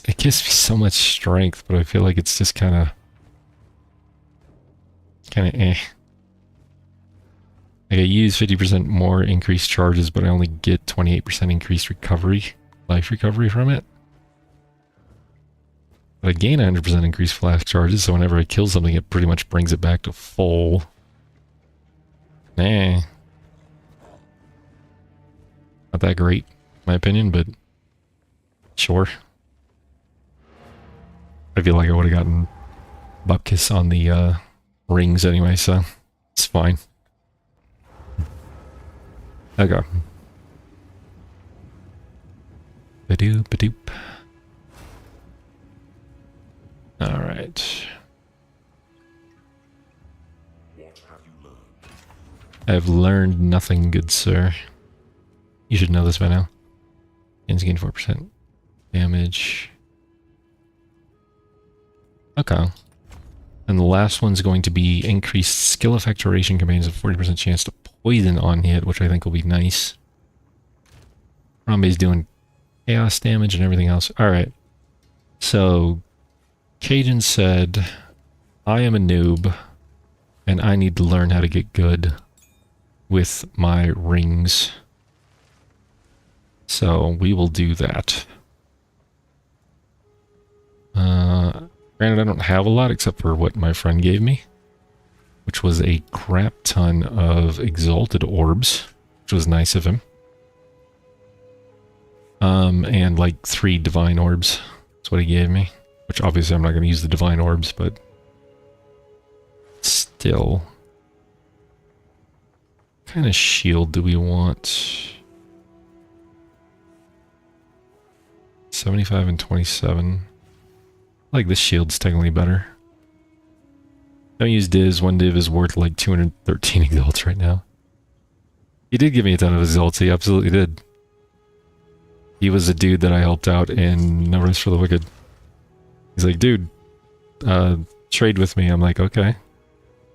it gives me so much strength, but I feel like it's just kind of eh. Like I use 50% more increased charges, but I only get 28% increased recovery, life recovery from it. But I gain 100% increased flash charges, so whenever I kill something, it pretty much brings it back to full. Nah. Not that great, in my opinion, but sure. I feel like I would have gotten Bupkis on the rings anyway, so it's fine. Okay. Badoop, badoop. Alright. What have you learned? I've learned nothing, good sir. You should know this by now. Gain 4% damage. Okay. And the last one's going to be increased skill effect duration combines a 40% chance to poison on hit, which I think will be nice. Harambe's doing chaos damage and everything else. Alright. So, Cajun said, I am a noob, and I need to learn how to get good with my rings. So, we will do that. Granted, I don't have a lot except for what my friend gave me, which was a crap ton of exalted orbs, which was nice of him. And like 3 divine orbs. That's what he gave me. Which obviously I'm not going to use the divine orbs, but still. What kind of shield do we want? 75 and 27. I like this shield's technically better. Don't use divs. 1 div is worth like 213 exalts right now. He did give me a ton of exalts. He absolutely did. He was a dude that I helped out in No Rest for the Wicked. He's like, dude, trade with me. I'm like, okay.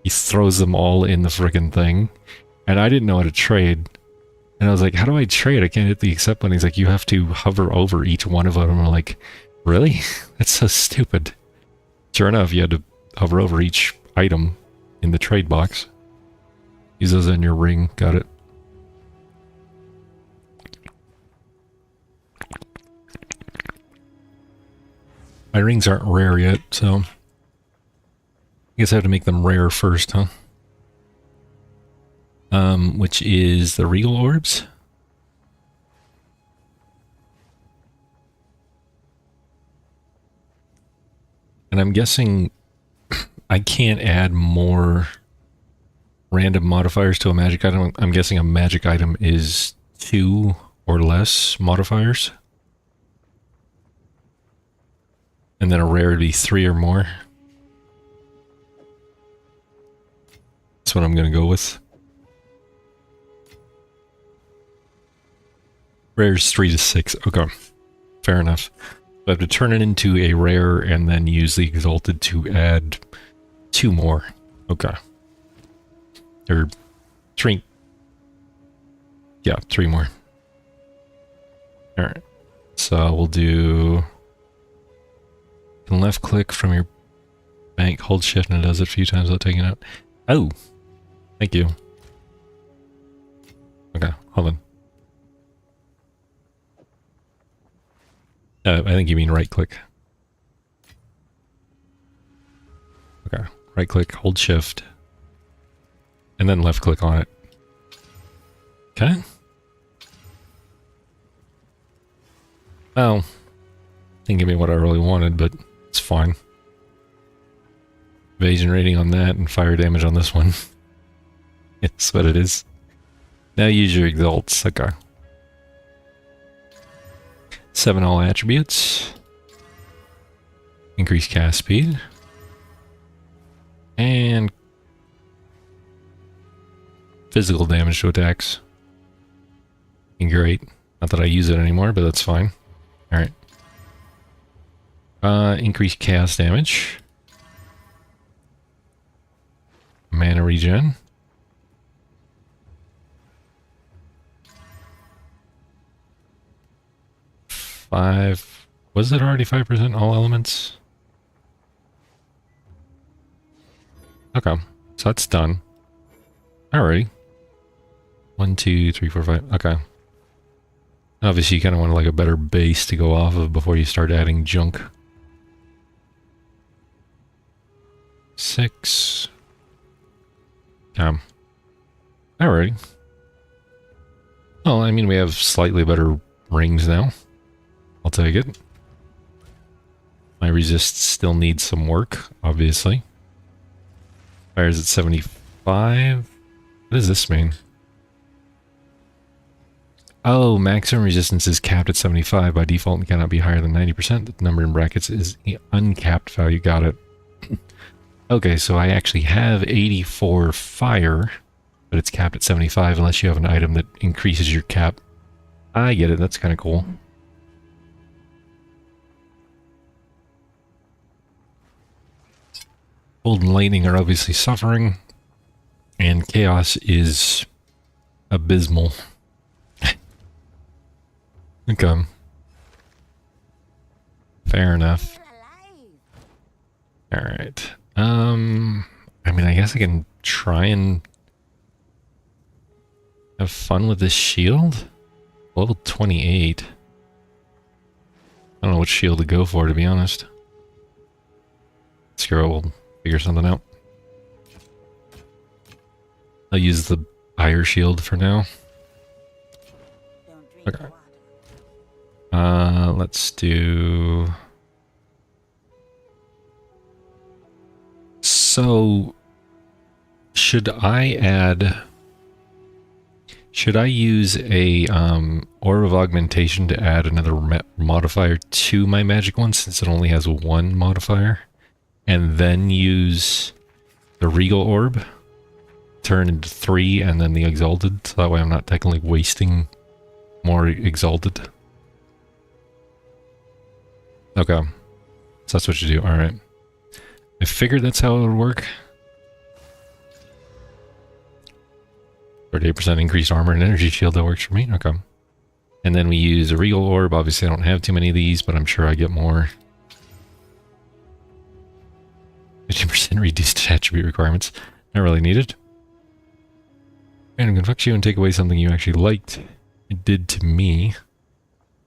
He throws them all in the friggin' thing. And I didn't know how to trade. And I was like, how do I trade? I can't hit the accept button. He's like, you have to hover over each one of them. And I'm like, really? That's so stupid. Sure enough, you had to hover over each item in the trade box. Use those in your ring. Got it. My rings aren't rare yet, so I guess I have to make them rare first, huh? Which is the Regal Orbs. And I'm guessing I can't add more random modifiers to a magic item. I'm guessing a magic item is 2 or less modifiers. And then a rare would be 3 or more. That's what I'm going to go with. Rare's 3 to 6. Okay. Fair enough. I have to turn it into a rare and then use the exalted to add 2 more. Okay. Or 3. Yeah, 3 more. Alright. So we'll do... You can left click from your bank, hold shift, and it does it a few times without taking it out. Oh! Thank you. Okay, hold on. I think you mean right click. Okay, right click, hold shift, and then left click on it. Okay. Well, didn't give me what I really wanted, but it's fine. Evasion rating on that and fire damage on this one. It's what it is. Now use your exalts. Okay. 7 all attributes. Increase cast speed. And physical damage to attacks. Great. Not that I use it anymore, but that's fine. Alright. Increase cast damage. Mana regen. Was it already 5% all elements? Okay, so that's done. Alrighty. 1, 2, 3, 4, 5. Okay. Obviously, you kind of want like a better base to go off of before you start adding junk. 6. Alrighty. Well, I mean, we have slightly better rings now. I'll take it. My resist still needs some work, obviously. Fire's at 75. What does this mean? Oh, maximum resistance is capped at 75 by default and cannot be higher than 90%. The number in brackets is the uncapped value. Got it. Okay, so I actually have 84 fire, but it's capped at 75 unless you have an item that increases your cap. I get it. That's kind of cool. Cold and lightning are obviously suffering, and chaos is abysmal. Okay. Fair enough. Alright. I mean, I guess I can try and have fun with this shield. Level 28. I don't know which shield to go for, to be honest. Screw it, we'll figure something out. I'll use the Ire shield for now. Okay. Let's do... So, should I use a Orb of Augmentation to add another modifier to my magic one since it only has one modifier? And then use the Regal Orb, turn into 3, and then the Exalted, so that way I'm not technically wasting more Exalted. Okay, so that's what you do, alright. I figured that's how it would work. 38% increased armor and energy shield, that works for me, okay. And then we use a Regal Orb. Obviously I don't have too many of these, but I'm sure I get more. 50% reduced attribute requirements. Not really needed. Random can fuck you and take away something you actually liked. It did to me.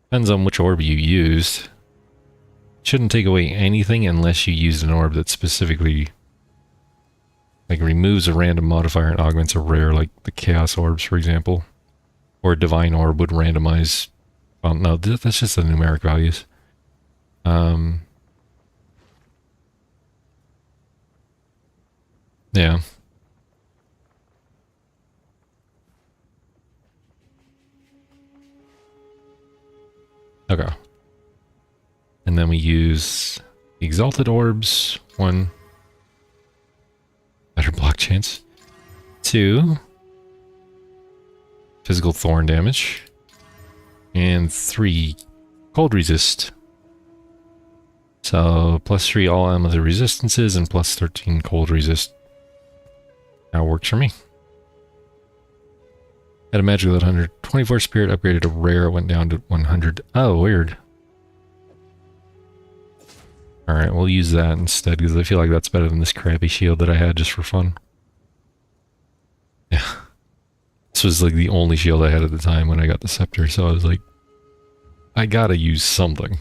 Depends on which orb you used. Shouldn't take away anything unless you use an orb that specifically like removes a random modifier and augments a rare, like the Chaos Orbs, for example. Or a Divine Orb would randomize... Well, no, that's just the numeric values. Yeah. Okay. And then we use Exalted Orbs. 1. Better block chance. 2. Physical Thorn damage. And 3. Cold Resist. So, +3 all elements of resistances and +13 cold resist. That works for me. Had a magical at 100. 24 spirit upgraded to rare, went down to 100. Oh, weird. Alright, we'll use that instead because I feel like that's better than this crappy shield that I had just for fun. Yeah. This was like the only shield I had at the time when I got the scepter, so I was like, I gotta use something.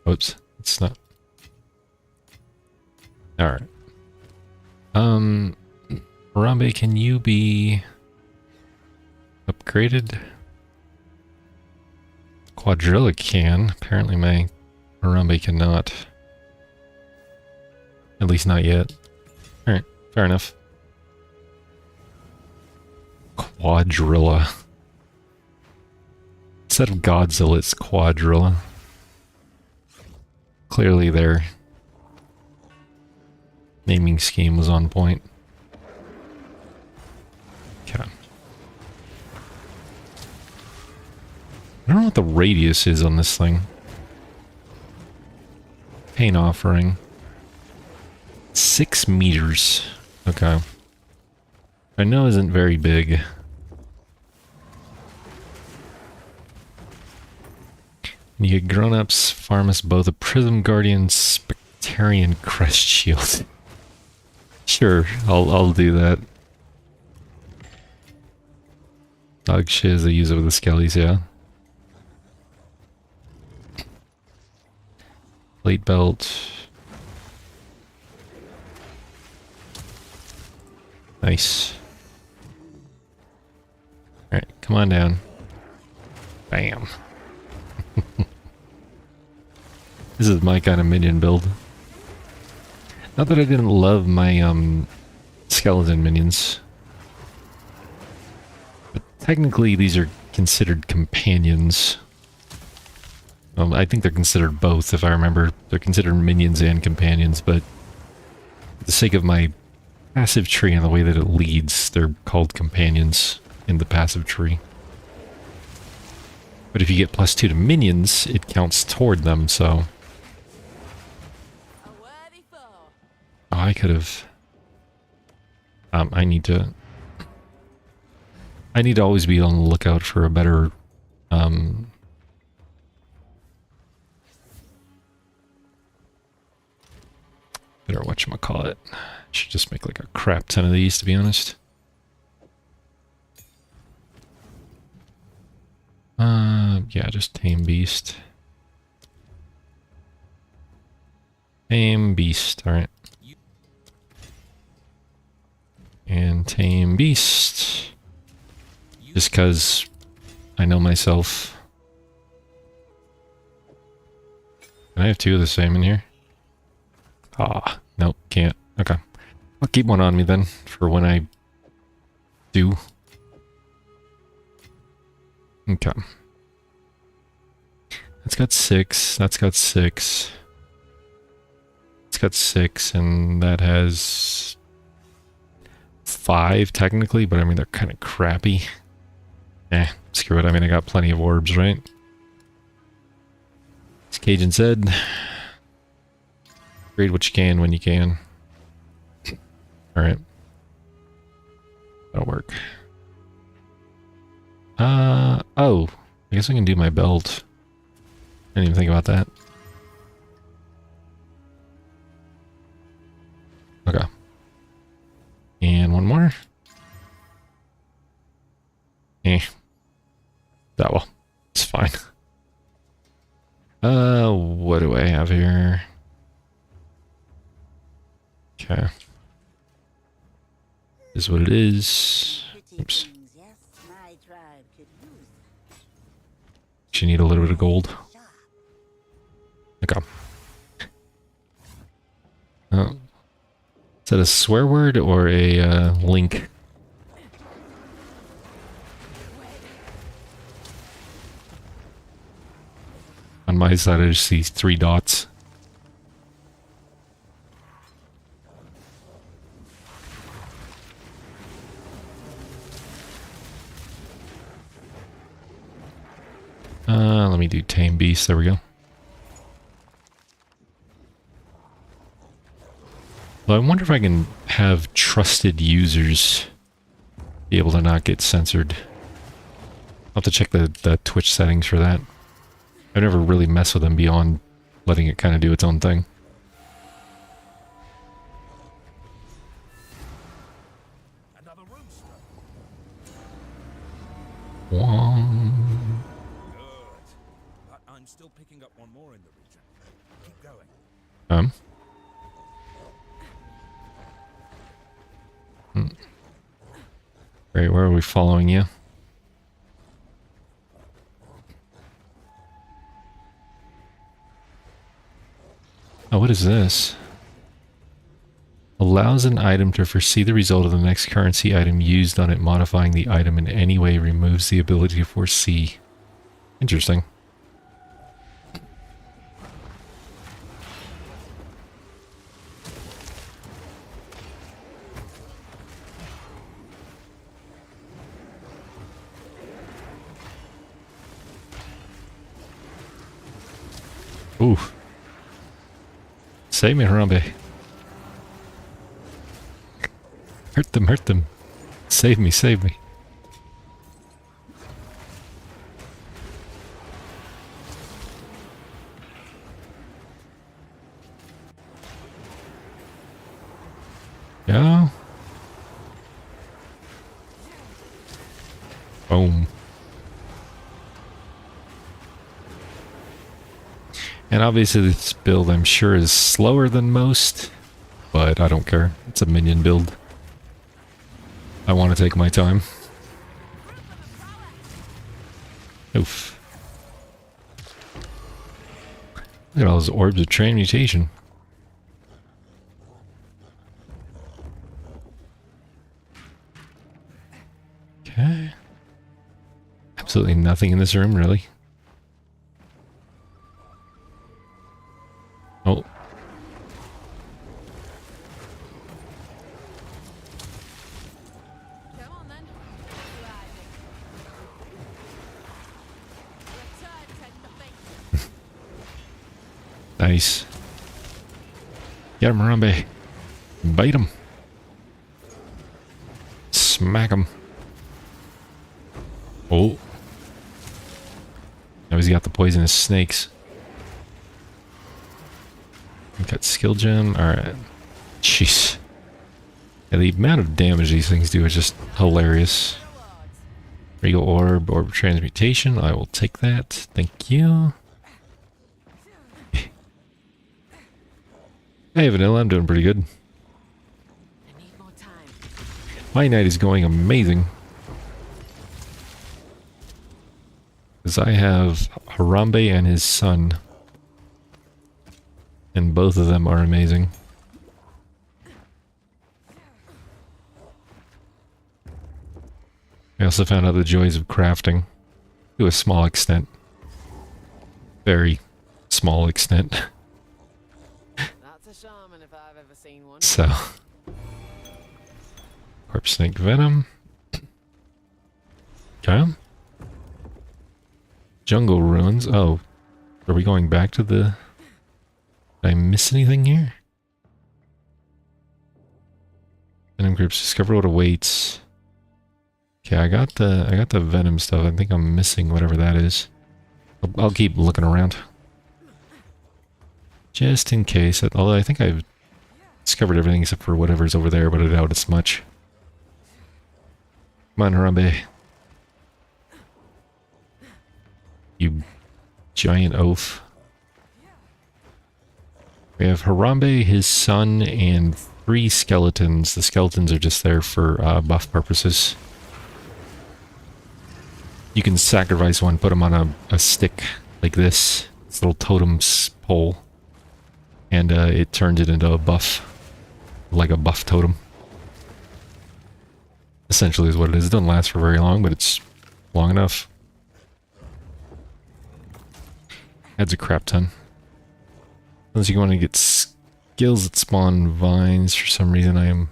Oops, it's not. Alright. Harambe, can you be upgraded? Quadrilla can. Apparently my Harambe cannot. At least not yet. Alright, fair enough. Quadrilla. Instead of Godzilla, it's Quadrilla. Clearly their naming scheme was on point. Okay. I don't know what the radius is on this thing. Pain offering. 6 meters. Okay. I know isn't very big. You get grown-ups, farm us both a Prism Guardian Spectarian Crest Shield. Sure, I'll do that. Dog shiz, I use it with the skellies, yeah. Plate belt. Nice. Alright, come on down. Bam. This is my kind of minion build. Not that I didn't love my skeleton minions. But technically these are considered companions. I think they're considered both, if I remember. They're considered minions and companions, but for the sake of my passive tree and the way that it leads, they're called companions in the passive tree. But if you get +2 to minions, it counts toward them, so... Oh, I could have... I need to always be on the lookout for a better... better whatchamacallit. Should just make like a crap ton of these, to be honest. Yeah, just Tame Beast. Tame Beast, alright. And Tame Beast. Just because I know myself. Can I have 2 of the same in here? Ah, nope, can't. Okay. I'll keep one on me then, for when I do. Okay. That's got 6, that's got 6. It's got 6, and that has 5 technically, but I mean they're kind of crappy. Screw it, I mean I got plenty of orbs, right? As Cajun said, trade what you can when you can. Alright. That'll work. Oh, I guess I can do my belt. I didn't even think about that. Okay. And one more. That will. It's fine. What do I have here? Okay. This is what it is. Oops. You need a little bit of gold. Okay. Oh. Is that a swear word or a link? On my side I just see 3 dots. Let me do Tame Beast, there we go. Well, I wonder if I can have trusted users be able to not get censored. I'll have to check the Twitch settings for that. I've never really messed with them beyond letting it kind of do its own thing. Another rooster. Wong. Good. But I'm still picking up one more in the region. Keep going. Great, where are we following you? Oh, what is this? Allows an item to foresee the result of the next currency item used on it. Modifying the item in any way removes the ability to foresee. Interesting. Ooh. Save me, Harambe. Hurt them, hurt them. Save me, save me. Yeah. Boom. And obviously this build, I'm sure, is slower than most, but I don't care. It's a minion build. I want to take my time. Oof. Look at all those orbs of transmutation. Okay. Absolutely nothing in this room, really. Oh. Come on then. Return to the face. Nice. Get him, Harambe. Bite him. Smack him. Oh. Now he's got the poisonous snakes. Got skill gem. Alright. Jeez. Yeah, the amount of damage these things do is just hilarious. Regal orb, orb transmutation. I will take that. Thank you. Hey Vanilla, I'm doing pretty good. I need more time. My night is going amazing. Because I have Harambe and his son. And both of them are amazing. I also found out the joys of crafting. To a small extent. Very small extent. That's a shaman if I've ever seen one. So. Corpse snake venom. Okay. Jungle ruins. Oh. Are we going back to the... Did I miss anything here? Venom groups. Discover what awaits. Okay, I got the venom stuff. I think I'm missing whatever that is. I'll keep looking around. Just in case. Although I think I've discovered everything except for whatever's over there, but I doubt it's much. Come on, Harambe. You giant oaf. We have Harambe, his son, and 3 skeletons. The skeletons are just there for buff purposes. You can sacrifice one, put him on a stick like this. This little totem's pole. And it turns it into a buff. Like a buff totem. Essentially is what it is. It doesn't last for very long, but it's long enough. Adds a crap ton. Unless you want to get skills that spawn vines. For some reason I am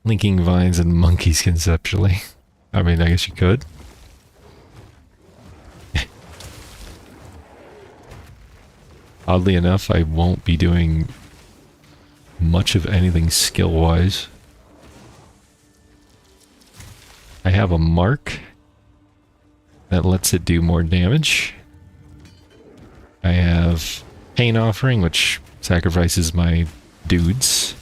linking vines and monkeys conceptually. I mean, I guess you could. Oddly enough, I won't be doing much of anything skill-wise. I have a mark that lets it do more damage. I have Pain Offering, which sacrifices my dudes.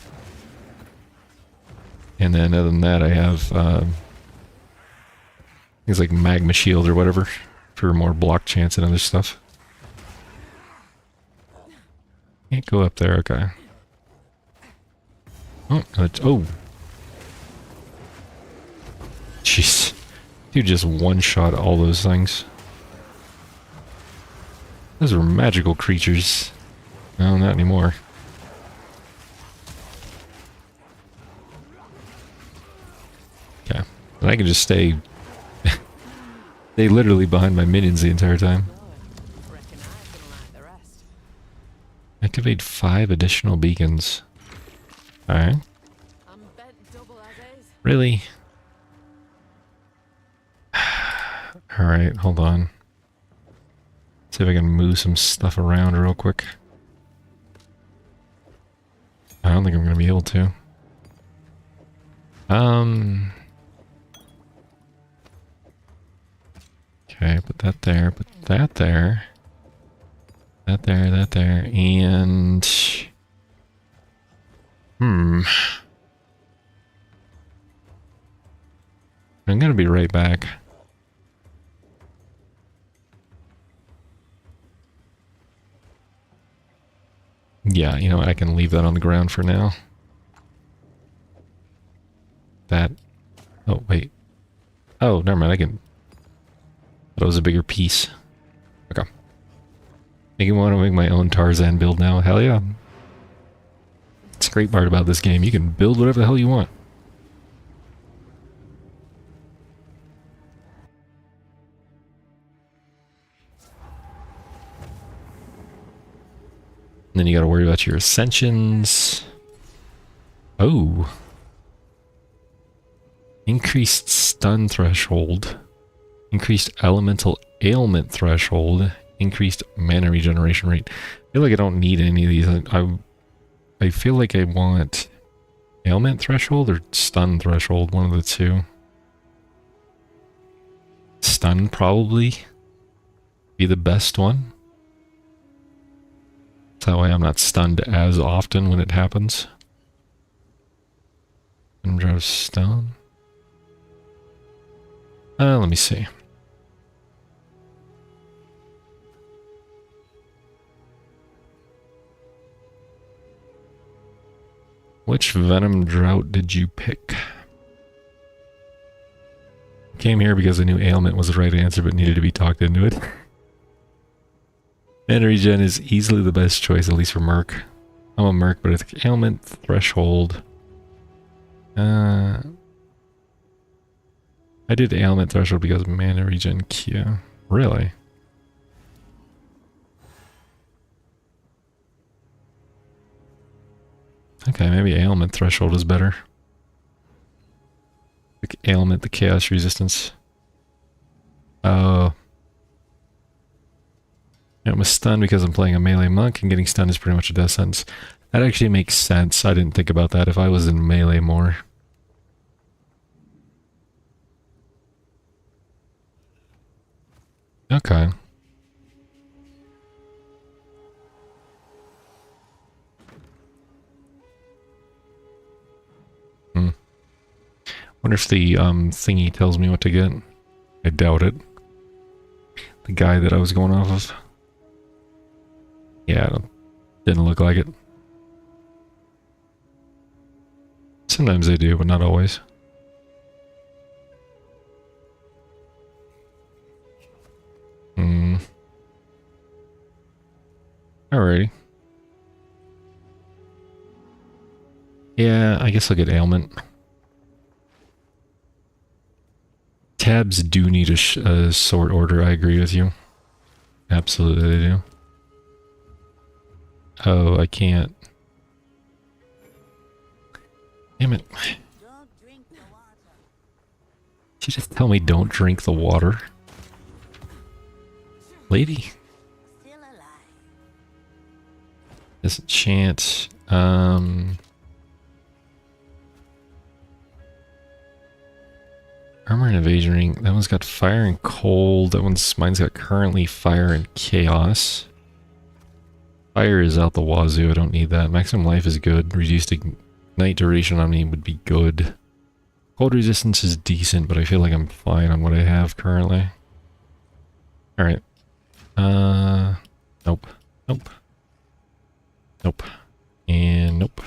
And then other than that, I have things like Magma Shield or whatever for more block chance and other stuff. Can't go up there, okay. Oh, oh. Jeez. Dude just one-shot all those things. Those were magical creatures. No, not anymore. And I can just stay... They literally behind my minions the entire time. Good. Reckon I can like the rest. Activate 5 additional beacons. Alright. I'm bent double as is. Really? Alright, hold on. See if I can move some stuff around real quick. I don't think I'm gonna be able to. Okay, put that there, put that there. That there, and... I'm gonna be right back. Yeah, you know what, I can leave that on the ground for now. That... Oh, wait. Oh, never mind, I can... That was a bigger piece. Okay. Make me want to make my own Tarzan build now. Hell yeah. It's a great part about this game. You can build whatever the hell you want. And then you gotta worry about your ascensions. Oh. Increased stun threshold. Increased elemental ailment threshold. Increased mana regeneration rate. I feel like I don't need any of these. I feel like I want ailment threshold or stun threshold, one of the two. Stun probably be the best one. That way I'm not stunned as often when it happens. And drive stun. Let me see. Which Venom Drought did you pick? Came here because I knew ailment was the right answer but needed to be talked into it. Mana regen is easily the best choice, at least for Merc. I'm a Merc, but it's ailment threshold. I did ailment threshold because of mana regen Q. Really? Okay, maybe ailment threshold is better. Like ailment, the chaos resistance. Oh. I'm stunned because I'm playing a melee monk, and getting stunned is pretty much a death sentence. That actually makes sense. I didn't think about that if I was in melee more. Okay. Wonder if the thingy tells me what to get. I doubt it. The guy that I was going off of. Yeah, didn't look like it. Sometimes they do, but not always. Alrighty. Yeah, I guess I'll get ailment. Tabs do need a sort order, I agree with you. Absolutely they do. Oh, I can't. Damn it. Don't drink the water. Did you just tell me don't drink the water? Lady? Still alive. Disenchant. Armor and evasion ring. That one's got fire and cold. Mine's got currently fire and chaos. Fire is out the wazoo. I don't need that. Maximum life is good. Reduced ignite duration on me would be good. Cold resistance is decent, but I feel like I'm fine on what I have currently. Alright. Nope. Nope. Nope. And nope.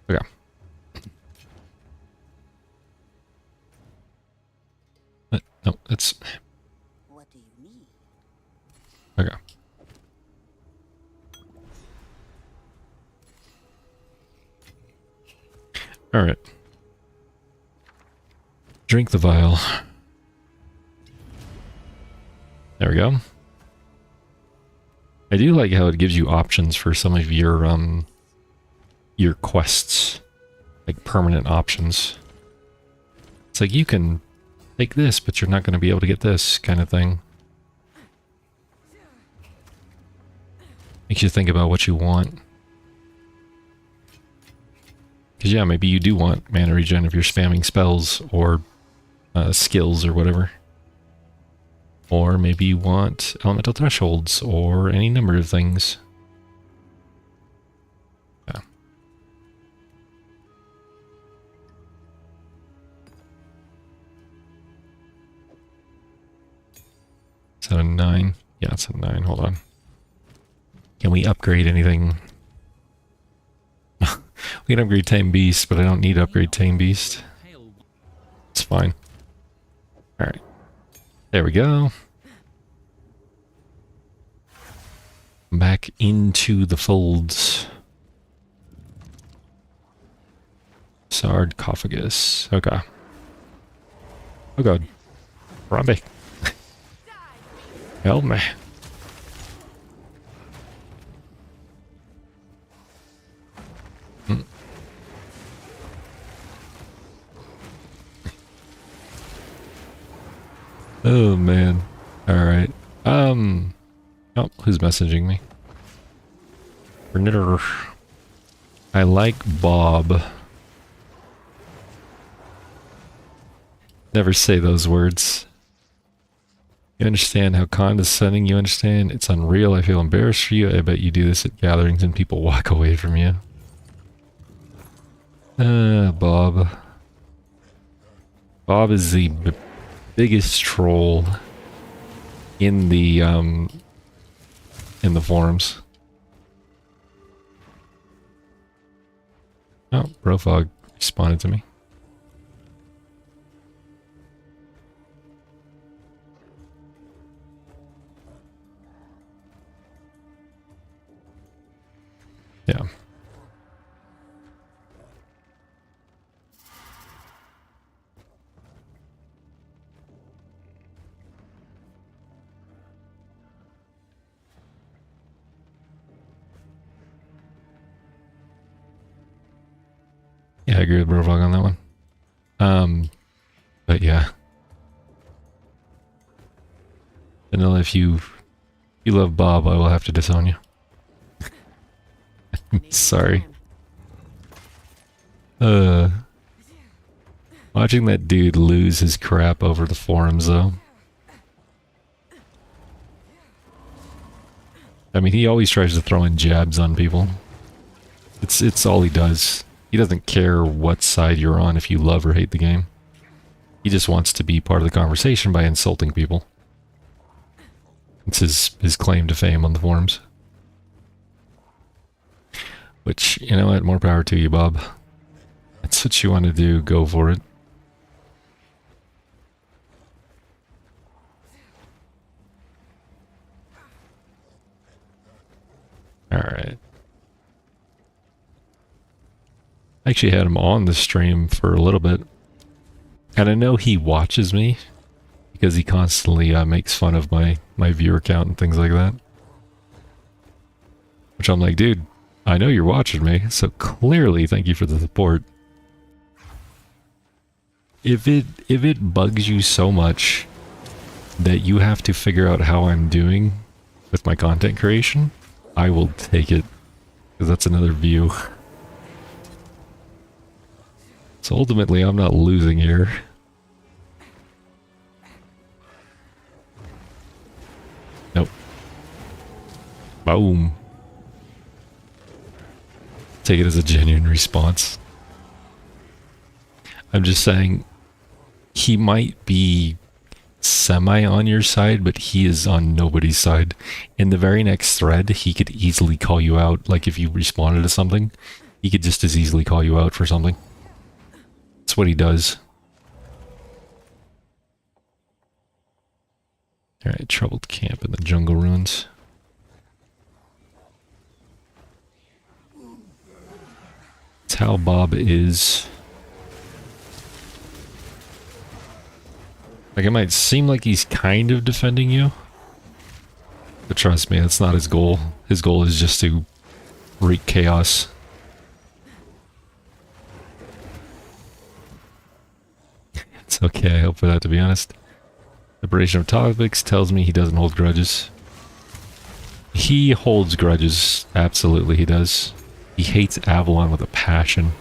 Okay. No, that's... What do you need? Okay. Alright. Drink the vial. There we go. I do like how it gives you options for some of your quests, like permanent options. It's like you can take this, but you're not going to be able to get this kind of thing. Makes you think about what you want. Because yeah, maybe you do want mana regen if you're spamming spells or skills or whatever. Or maybe you want elemental thresholds or any number of things. Yeah. Is that a 9? Yeah, it's a 9. Hold on. Can we upgrade anything? We can upgrade Tame Beast, but I don't need to upgrade Tame Beast. It's fine. Alright. There we go. Back into the folds. Sarcophagus. Okay. Oh god. Harambe. Help me. Oh man. Alright. Oh, who's messaging me? I like Bob. Never say those words. You understand how condescending you understand? It's unreal. I feel embarrassed for you. I bet you do this at gatherings and people walk away from you. Bob. Bob is the biggest troll in the forums. Oh, Brofog responded to me. Yeah. Yeah, I agree with Brofog on that one. But yeah. Vanilla, if you love Bob, I will have to disown you. Sorry. Watching that dude lose his crap over the forums, though. I mean, he always tries to throw in jabs on people. It's all he does. He doesn't care what side you're on if you love or hate the game. He just wants to be part of the conversation by insulting people. It's his claim to fame on the forums. Which, you know what, more power to you, Bob. That's what you want to do, go for it. Alright. I actually had him on the stream for a little bit. And I know he watches me, because he constantly makes fun of my viewer count and things like that. Which I'm like, dude, I know you're watching me, so clearly thank you for the support. If it bugs you so much that you have to figure out how I'm doing with my content creation, I will take it, because that's another view. So ultimately, I'm not losing here. Nope. Boom. Take it as a genuine response. I'm just saying, he might be semi on your side, but he is on nobody's side. In the very next thread, he could easily call you out. Like if you responded to something, he could just as easily call you out for something. That's what he does. Alright, troubled camp in the jungle ruins. That's how Bob is. Like, it might seem like he's kind of defending you, but trust me, that's not his goal. His goal is just to wreak chaos. It's okay, I hope for that, to be honest. Separation of topics tells me he doesn't hold grudges. He holds grudges. Absolutely he does. He hates Avalon with a passion.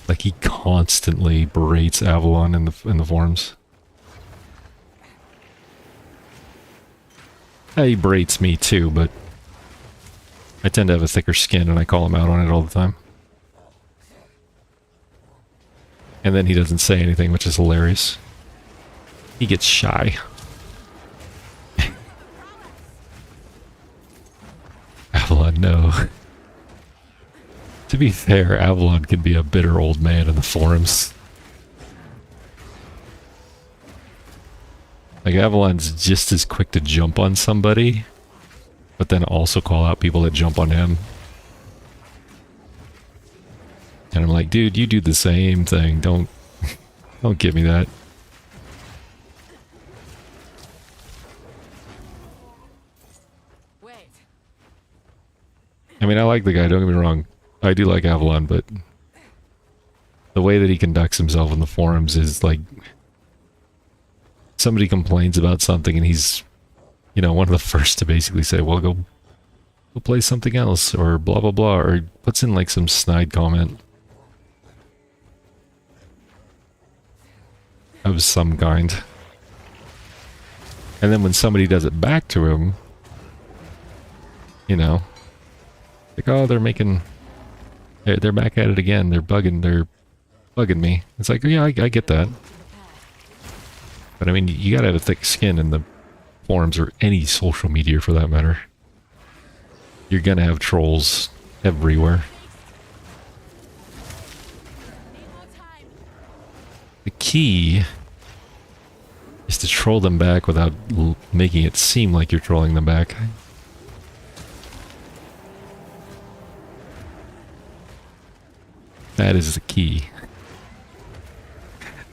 Like, he constantly berates Avalon in the forums. He berates me too, but I tend to have a thicker skin and I call him out on it all the time. And then he doesn't say anything, which is hilarious. He gets shy. Avalon, no. To be fair, Avalon can be a bitter old man in the forums. Like, Avalon's just as quick to jump on somebody, but then also call out people that jump on him. And I'm like, dude, you do the same thing. Don't give me that. Wait. I mean, I like the guy, don't get me wrong. I do like Avalon, but the way that he conducts himself in the forums is like, somebody complains about something and he's, you know, one of the first to basically say, well, go play something else, or blah blah blah, or puts in like some snide comment of some kind. And then when somebody does it back to him, you know, like, oh, they're back at it again, they're bugging me. It's like, yeah, I get that. But I mean, you gotta have a thick skin in the forums, or any social media for that matter. You're gonna have trolls everywhere. The key is to troll them back without making it seem like you're trolling them back. That is the key.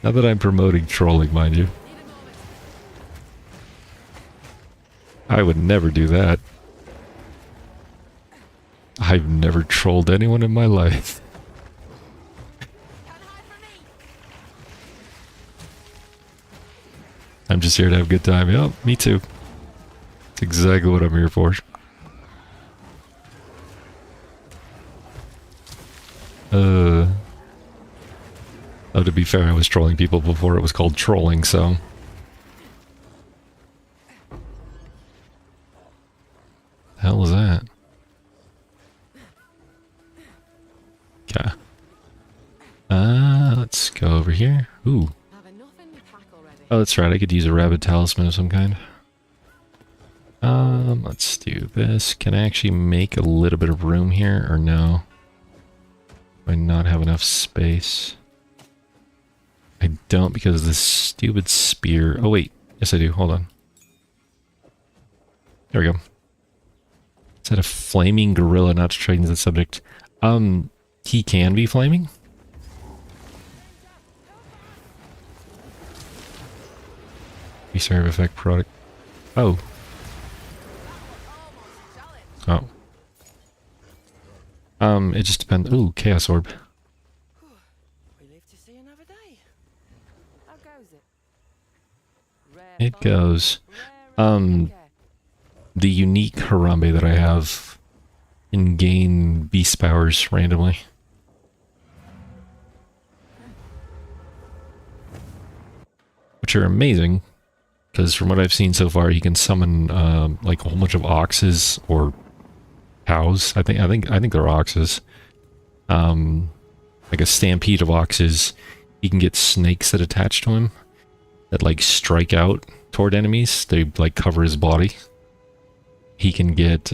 Not that I'm promoting trolling, mind you. I would never do that. I've never trolled anyone in my life. I'm just here to have a good time. Yep, me too. That's exactly what I'm here for. Oh, to be fair, I was trolling people before it was called trolling, so... The hell was that? Okay. Let's go over here. Ooh. Oh, that's right, I could use a rabid talisman of some kind. Let's do this. Can I actually make a little bit of room here, or no? Do I not have enough space? I don't, because of this stupid spear. Oh wait, yes I do, hold on. There we go. Is that a flaming gorilla, not to change the subject? He can be flaming? Reserve effect product. Oh. Oh. It just depends. Ooh, Chaos Orb. We live to see another day. How goes it? Rare It find, goes. rare care. The unique Harambe that I have can gain beast powers randomly. Which are amazing, because from what I've seen so far, you can summon like a whole bunch of oxes or cows. I think they're oxes. Like a stampede of oxes. He can get snakes that attach to him that like strike out toward enemies. They like cover his body. He can get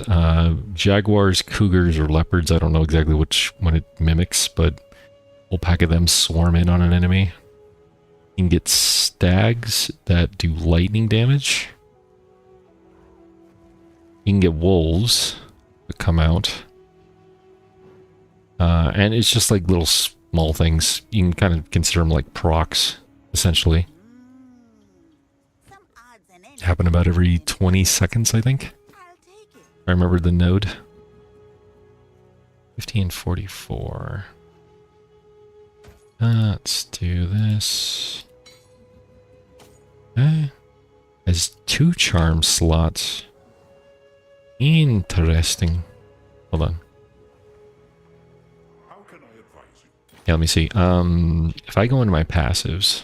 jaguars, cougars, or leopards. I don't know exactly which one it mimics, but a whole pack of them swarm in on an enemy. You can get stags that do lightning damage. You can get wolves that come out. And it's just like little small things. You can kind of consider them like procs, essentially. Some odds and ends. Happen about every 20 seconds, I think. I'll take it. I remember the node. 1544. Let's do this. Has 2 charm slots. Interesting. Hold on. How can I advise you? Yeah, let me see. If I go into my passives,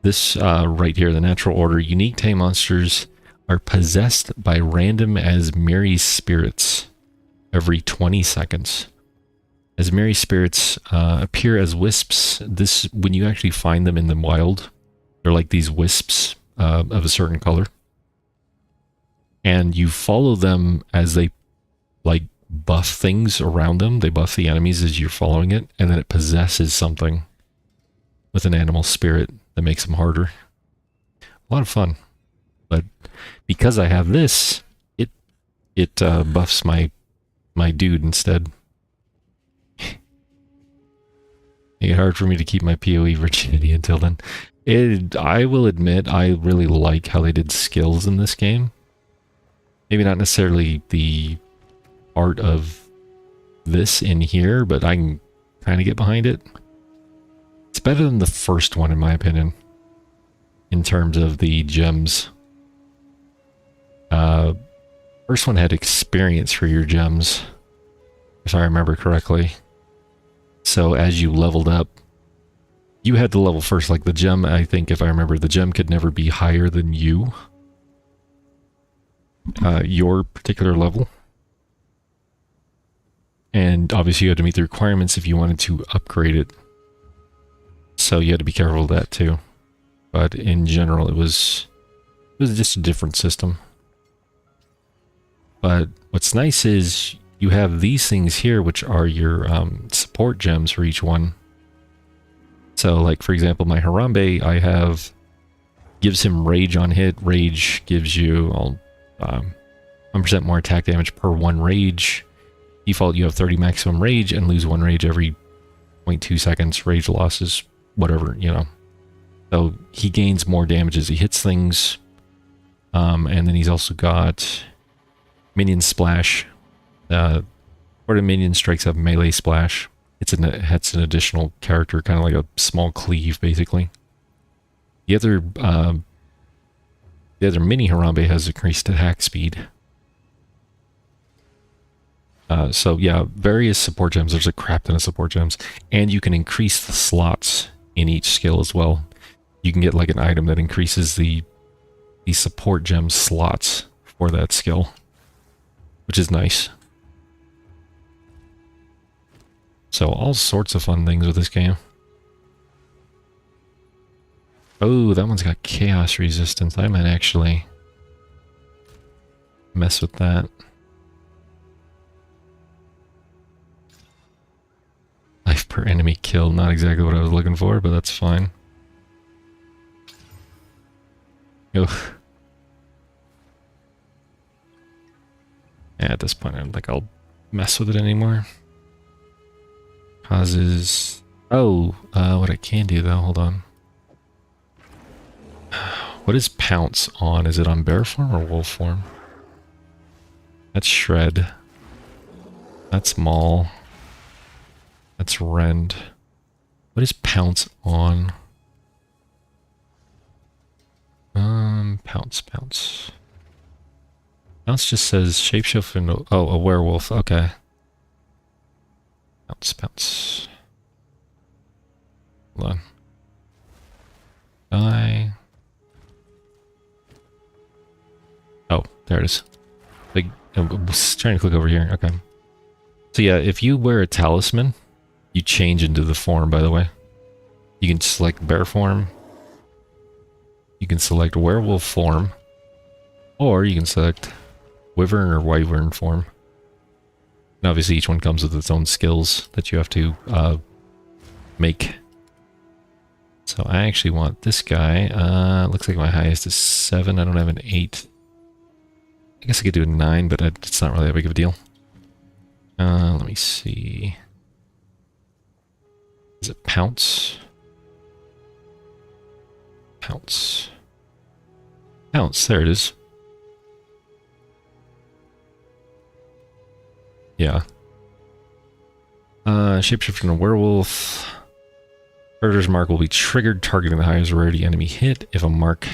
this right here, the natural order, unique tame monsters are possessed by random as merry spirits every 20 seconds. As merry spirits appear as wisps, this when you actually find them in the wild, they're like these wisps of a certain color. And you follow them as they like buff things around them. They buff the enemies as you're following it, and then it possesses something with an animal spirit that makes them harder. A lot of fun. But because I have this, it buffs my dude instead. Make it hard for me to keep my PoE virginity until then. I will admit, I really like how they did skills in this game. Maybe not necessarily the art of this in here, but I can kind of get behind it. It's better than the first one, in my opinion, in terms of the gems. First one had experience for your gems, if I remember correctly. So as you leveled up, you had to level first. Like the gem, I think, if I remember, the gem could never be higher than you. Your particular level. And obviously you had to meet the requirements if you wanted to upgrade it. So you had to be careful of that too. But in general, it was just a different system. But what's nice is you have these things here, which are your support gems for each one. So, like, for example, my Harambe, I have, gives him rage on hit. Rage gives you 1% more attack damage per 1 rage. Default, you have 30 maximum rage and lose 1 rage every 0.2 seconds. Rage losses, whatever, you know. So he gains more damage as he hits things. And then he's also got Minion Splash. Or the minion strikes up melee splash. It's an additional character, kind of like a small cleave, basically. The other mini Harambe has increased attack speed. So yeah, various support gems. There's a crap ton of support gems, and you can increase the slots in each skill as well. You can get like an item that increases the support gem slots for that skill, which is nice. So all sorts of fun things with this game. Oh, that one's got chaos resistance. I might actually mess with that. Life per enemy killed. Not exactly what I was looking for, but that's fine. Ugh. Yeah, at this point, I don't think I'll mess with it anymore. Causes... Oh, what I can do though, hold on. What is Pounce on? Is it on bear form or wolf form? That's Shred. That's Maul. That's Rend. What is Pounce on? Pounce. Pounce just says shapeshift and... Oh, a werewolf, okay. Pounce. Hold on. Die. Oh, there it is. Like, I was trying to click over here. Okay. So yeah, if you wear a talisman, you change into the form, by the way. You can select bear form. You can select werewolf form. Or you can select wyvern or wyvern form. And obviously each one comes with its own skills that you have to make. So I actually want this guy. Looks like my highest is 7. I don't have an 8. I guess I could do a 9, but it's not really that big of a deal. Let me see. Is it Pounce? Pounce. Pounce, there it is. Yeah. Shapeshift into a werewolf. Predator's mark will be triggered, targeting the highest rarity enemy hit. If a mark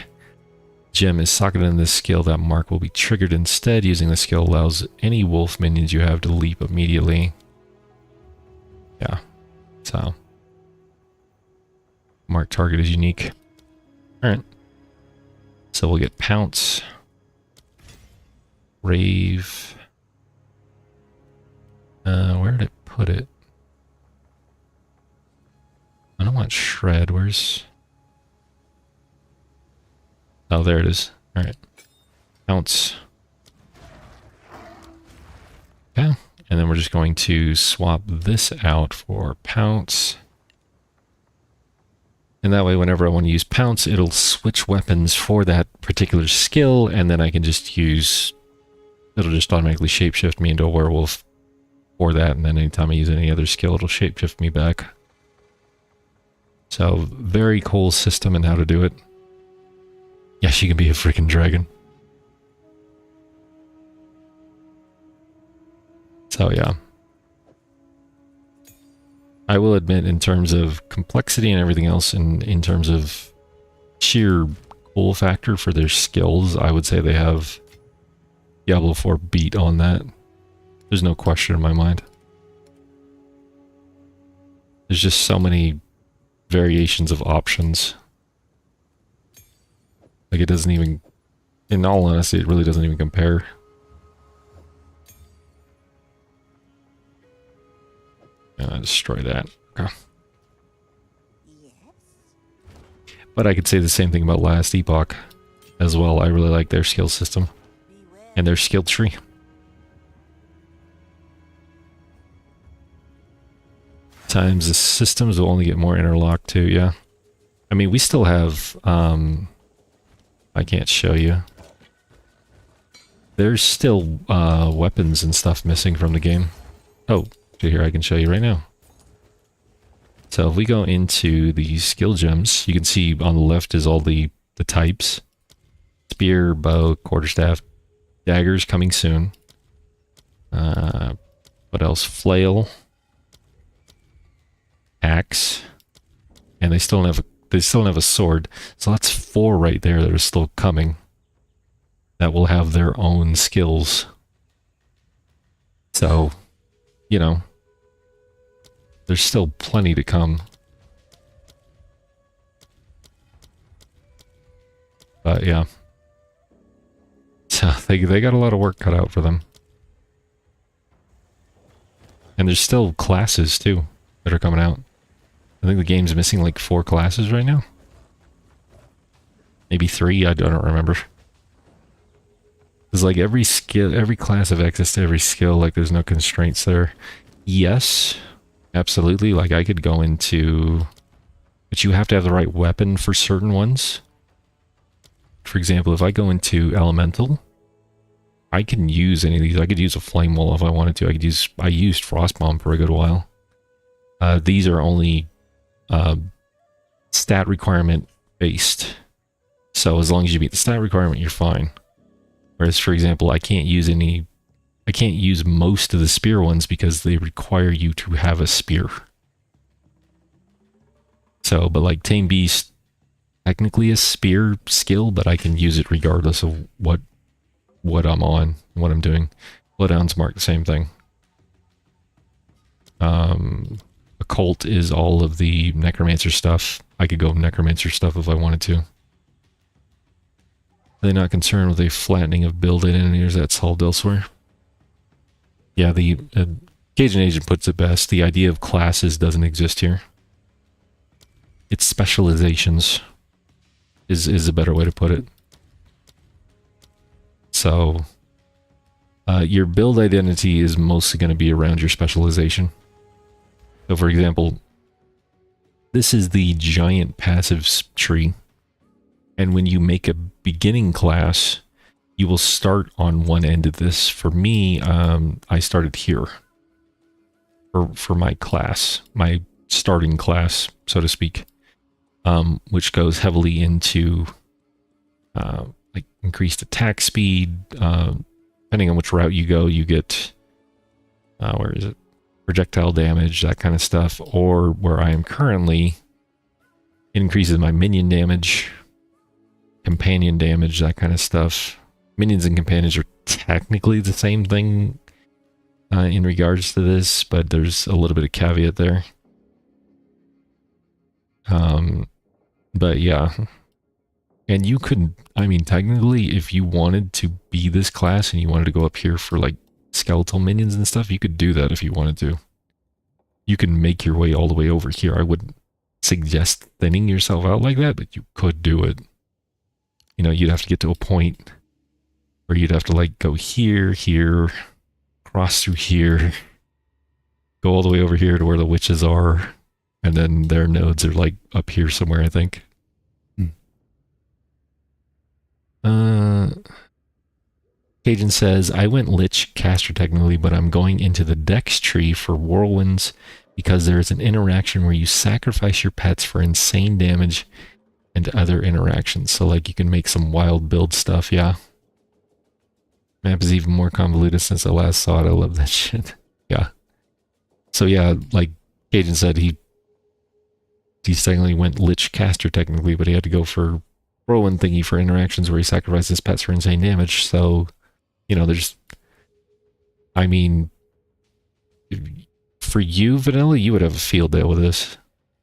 gem is socketed in this skill, that mark will be triggered instead. Using the skill allows any wolf minions you have to leap immediately. Yeah. So. Mark target is unique. Alright. So we'll get Pounce. Rave. Where did it put it? I don't want Shred. Where's... Oh, there it is. Alright. Pounce. Yeah. And then we're just going to swap this out for Pounce. And that way, whenever I want to use Pounce, it'll switch weapons for that particular skill, and then I can just use... It'll just automatically shapeshift me into a werewolf for that, and then anytime I use any other skill, it'll shapeshift me back. So, very cool system and how to do it. Yeah, she can be a freaking dragon. So, yeah. I will admit, in terms of complexity and everything else, and in terms of sheer cool factor for their skills, I would say they have Diablo 4 beat on that. There's no question in my mind. There's just so many variations of options. Like, it doesn't even... In all honesty, it really doesn't even compare. Destroy that. Okay. Yes. But I could say the same thing about Last Epoch as well. I really like their skill system Beware. and their skill tree. Times the systems will only get more interlocked too, yeah. I mean, we still have, I can't show you. There's still weapons and stuff missing from the game. Oh, here I can show you right now. So if we go into the skill gems, you can see on the left is all the types. Spear, bow, quarterstaff, daggers coming soon. What else? Flail, axe, and they still don't have a sword. So that's 4 right there that are still coming. That will have their own skills. So, you know, there's still plenty to come. But yeah. So they got a lot of work cut out for them. And there's still classes too that are coming out. I think the game's missing like 4 classes right now. Maybe 3, I don't remember. There's like every skill, every class have access to every skill, like there's no constraints there. Yes, absolutely, like I could go into... But you have to have the right weapon for certain ones. For example, if I go into Elemental, I can use any of these. I could use a Flame Wall if I wanted to. I used Frostbomb for a good while. These are only stat requirement based. So as long as you meet the stat requirement, you're fine. Whereas, for example, I can't use most of the spear ones because they require you to have a spear. So, but like Tame Beast, technically a spear skill, but I can use it regardless of what I'm on, what I'm doing. Bloodhound's Mark, the same thing. Occult is all of the Necromancer stuff. I could go Necromancer stuff if I wanted to. Are they not concerned with a flattening of build enemies that's solved elsewhere? Yeah, the Cajun Agent puts it best. The idea of classes doesn't exist here. It's specializations is a better way to put it. So, your build identity is mostly going to be around your specialization. So, for example, this is the giant passive tree. And when you make a beginning class, you will start on one end of this. For me, I started here for my class. My starting class, so to speak, which goes heavily into like increased attack speed. Depending on which route you go, you get where is it? Projectile damage, that kind of stuff. Or where I am currently, it increases my minion damage, companion damage, that kind of stuff. Minions and companions are technically the same thing in regards to this, but there's a little bit of caveat there. But yeah. And you could, I mean, technically, if you wanted to be this class and you wanted to go up here for like skeletal minions and stuff, you could do that if you wanted to. You can make your way all the way over here. I wouldn't suggest thinning yourself out like that, but you could do it. You know, you'd have to get to a point where you'd have to like go here, here, cross through here, go all the way over here to where the witches are, and then their nodes are like up here somewhere, I think. Cajun says, I went Lich caster technically, but I'm going into the Dex tree for Whirlwinds because there is an interaction where you sacrifice your pets for insane damage and other interactions. So like you can make some wild build stuff, yeah. Map is even more convoluted since I last saw it. I love that shit. Yeah. So yeah, like Cajun said, he technically went Lich caster technically, but he had to go for Whirlwind thingy for interactions where he sacrifices pets for insane damage. So, you know, there's, I mean, for you, Vanilla, you would have a field day with this.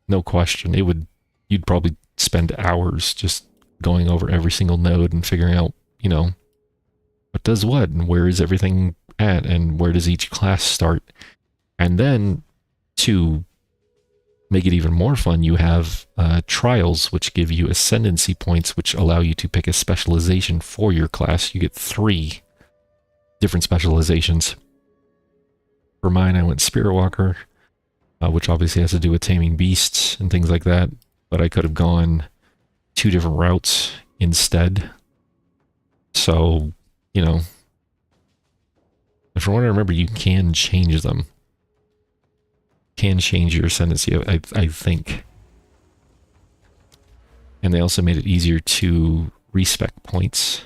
No question. You'd probably spend hours just going over every single node and figuring out, you know, what does what and where is everything at and where does each class start. And then to make it even more fun, you have trials, which give you ascendancy points, which allow you to pick a specialization for your class. You get 3 different specializations. For mine, I went Spirit Walker, which obviously has to do with taming beasts and things like that, but I could have gone 2 different routes instead. So, you know, from what I remember, you can change them. Can change your ascendancy, I think. And they also made it easier to respec points.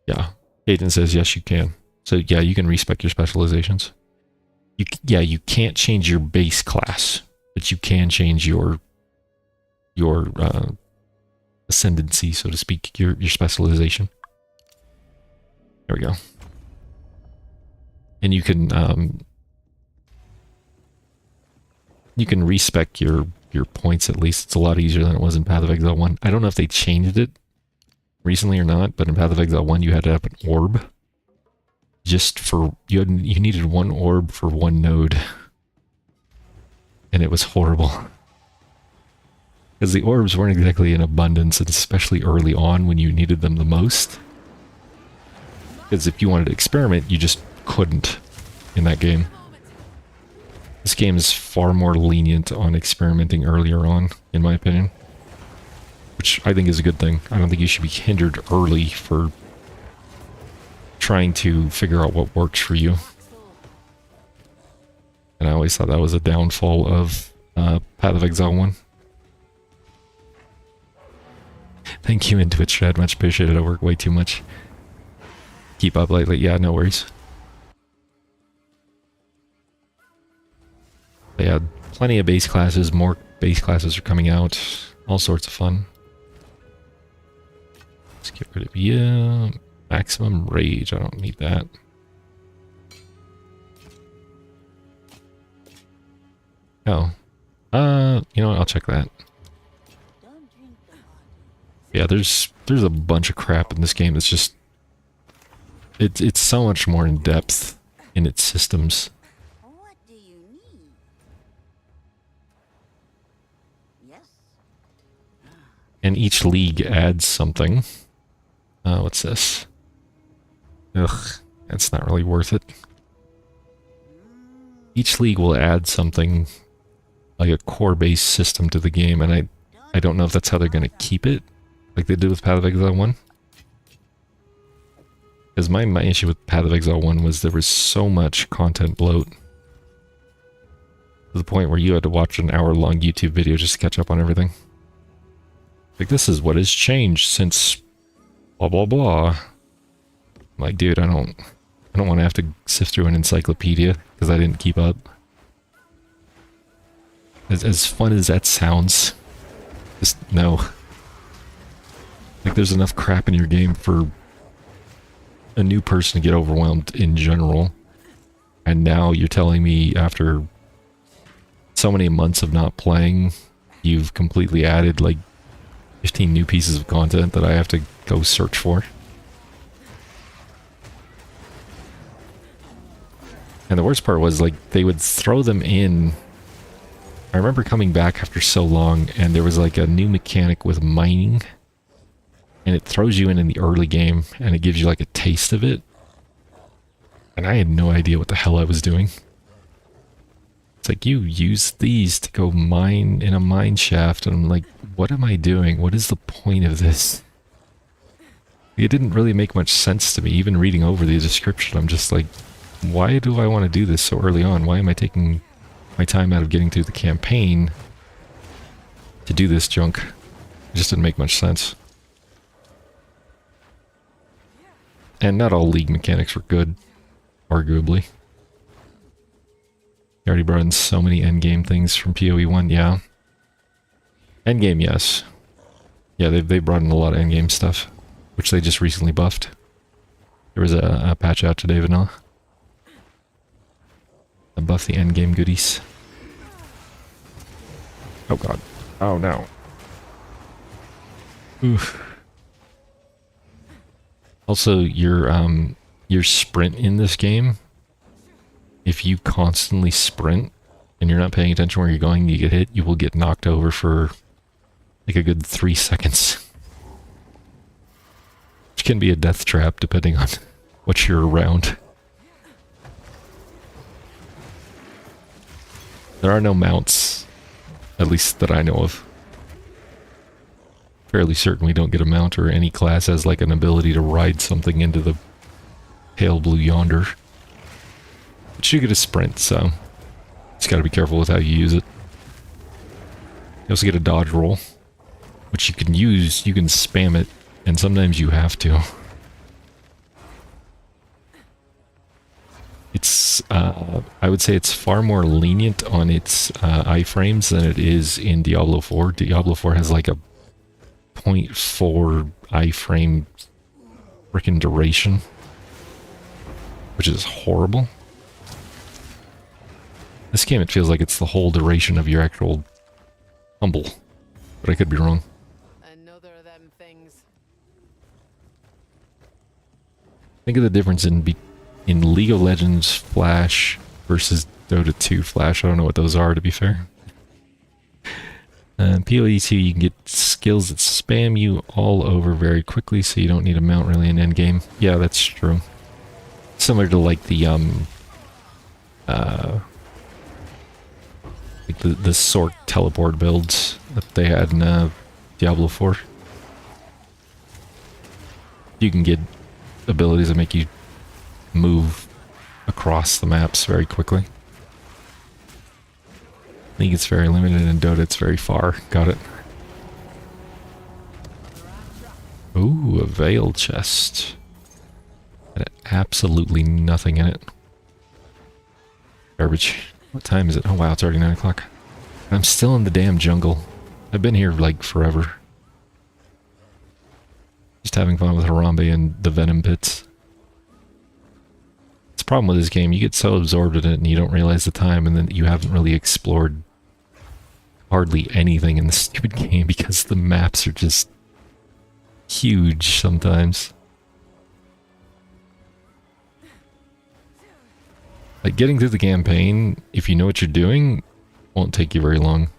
Yeah, Aiden says yes, you can. So yeah, you can respec your specializations. You can't change your base class, but you can change your ascendancy, so to speak, your specialization. There we go. And you can respec your points at least. It's a lot easier than it was in Path of Exile 1. I don't know if they changed it recently or not, but in Path of Exile 1 you had to have an orb. Just for, you needed 1 orb for 1 node. And it was horrible. Because the orbs weren't exactly in abundance, and especially early on when you needed them the most. Because if you wanted to experiment, you just couldn't in that game. This game is far more lenient on experimenting earlier on, in my opinion. Which I think is a good thing. I don't think you should be hindered early for trying to figure out what works for you. And I always thought that was a downfall of Path of Exile 1. Thank you in Twitch chat, much appreciated. I work way too much. Keep up lately, yeah, no worries. They had plenty of base classes, more base classes are coming out, all sorts of fun. Let's get rid of you. Maximum rage, I don't need that. Oh. You know what, I'll check that. Yeah, there's a bunch of crap in this game. It's just it's so much more in depth in its systems. What do you need? Yes? And each league adds something. What's this? Ugh, that's not really worth it. Each league will add something like a core-based system to the game, and I don't know if that's how they're going to keep it, like they did with Path of Exile 1. Because my issue with Path of Exile 1 was there was so much content bloat. To the point where you had to watch an hour-long YouTube video just to catch up on everything. Like, this is what has changed since blah blah blah. I'm like, dude, I don't want to have to sift through an encyclopedia because I didn't keep up. As fun as that sounds, just no. Like, there's enough crap in your game for a new person to get overwhelmed in general. And now you're telling me after so many months of not playing, you've completely added like 15 new pieces of content that I have to go search for. And the worst part was, like, they would throw them in. I remember coming back after so long, and there was like a new mechanic with mining. And it throws you in the early game, and it gives you like a taste of it. And I had no idea what the hell I was doing. It's like, you use these to go mine in a mine shaft, and I'm like, what am I doing? What is the point of this? It didn't really make much sense to me. Even reading over the description, I'm just like, why do I want to do this so early on? Why am I taking my time out of getting through the campaign to do this junk? It just didn't make much sense. And not all League mechanics were good, arguably. You already brought in so many endgame things from PoE 1, yeah. Endgame, yes. Yeah, they brought in a lot of endgame stuff, which they just recently buffed. There was a patch out today, Vanilla. I buffed the endgame goodies. Oh god. Oh no. Oof. Also, your sprint in this game, if you constantly sprint and you're not paying attention where you're going, you get hit, you will get knocked over for like a good 3 seconds. Which can be a death trap depending on what you're around. There are no mounts, at least that I know of. Fairly certain we don't get a mount, or any class has like an ability to ride something into the pale blue yonder. But you get a sprint, so just gotta be careful with how you use it. You also get a dodge roll, which you can use, you can spam it, and sometimes you have to. It's, I would say it's far more lenient on its iframes than it is in Diablo 4. Diablo 4 has like a 0.4 iframe frickin' duration, which is horrible. This game, it feels like it's the whole duration of your actual humble, but I could be wrong. Another of them things. Think of the difference in League of Legends Flash versus Dota 2 Flash. I don't know what those are, to be fair. PoE 2, you can get skills that spam you all over very quickly, so you don't need a mount really in endgame. Yeah, that's true. Similar to like the like the Sork teleport builds that they had in Diablo 4. You can get abilities that make you move across the maps very quickly. League it's very limited, and Dota it's very far. Got it. Ooh, a veil chest. Had absolutely nothing in it. Garbage. What time is it? Oh wow, it's already 9 o'clock. I'm still in the damn jungle. I've been here like forever. Just having fun with Harambe and the venom pits. It's a problem with this game. You get so absorbed in it and you don't realize the time, and then you haven't really explored hardly anything in the stupid game because the maps are just huge sometimes. Like, getting through the campaign, if you know what you're doing, won't take you very long.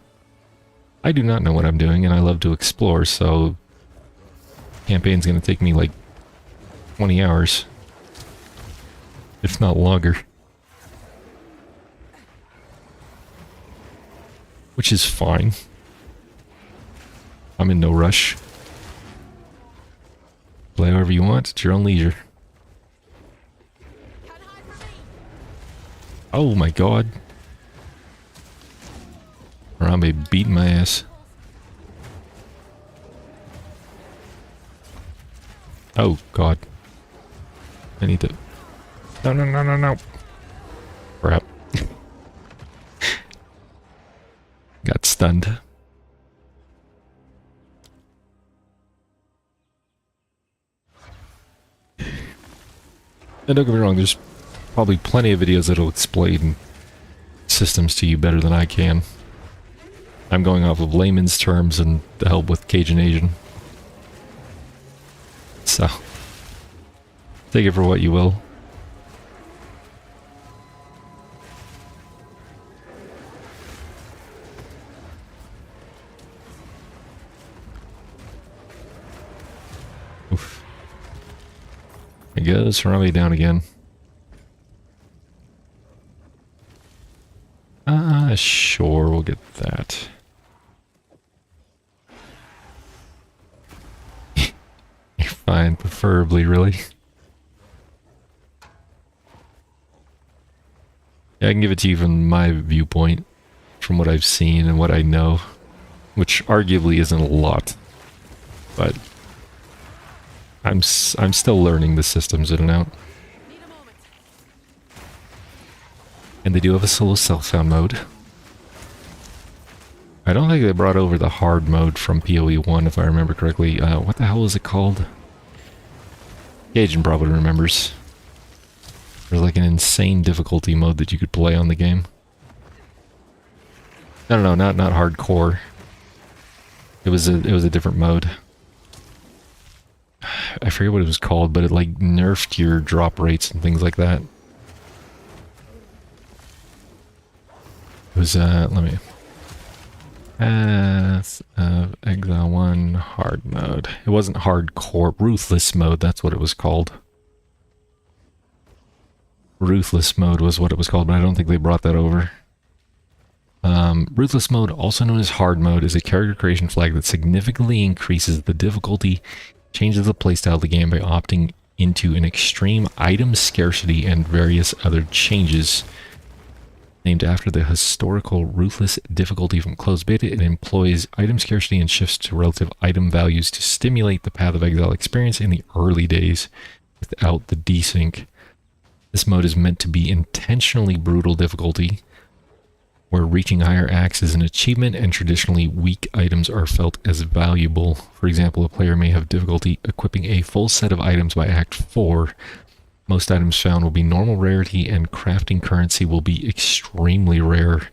I do not know what I'm doing, and I love to explore, so campaign's gonna take me like 20 hours. If not longer. Which is fine. I'm in no rush. Play however you want, at your own leisure. Oh my god. Harambe beating my ass. Oh, God. I need to... No, no, no, no, no. Crap. Got stunned. And don't get me wrong, there's probably plenty of videos that'll explain systems to you better than I can. I'm going off of layman's terms and the help with Cajun Asian. So, take it for what you will. Oof. I guess Harambe down again. Sure, we'll get that. You're fine, preferably, really. Yeah, I can give it to you from my viewpoint, from what I've seen and what I know, which arguably isn't a lot, but I'm still learning the systems in and out. And they do have a solo self-found mode. I don't think they brought over the hard mode from PoE 1, if I remember correctly. What the hell is it called? Cajun probably remembers. There's like an insane difficulty mode that you could play on the game. No, not hardcore. It was a different mode. I forget what it was called, but it like nerfed your drop rates and things like that. It was let me... Path of Exile 1 hard mode. It wasn't hardcore. Ruthless mode, that's what it was called. Ruthless mode was what it was called, but I don't think they brought that over. Ruthless mode, also known as hard mode, is a character creation flag that significantly increases the difficulty, changes the playstyle of the game by opting into an extreme item scarcity and various other changes. Named after the historical Ruthless difficulty from closed beta, it employs item scarcity and shifts to relative item values to stimulate the Path of Exile experience in the early days without the desync. This mode is meant to be intentionally brutal difficulty, where reaching higher acts is an achievement and traditionally weak items are felt as valuable. For example, a player may have difficulty equipping a full set of items by Act 4. Most items found will be normal rarity and crafting currency will be extremely rare.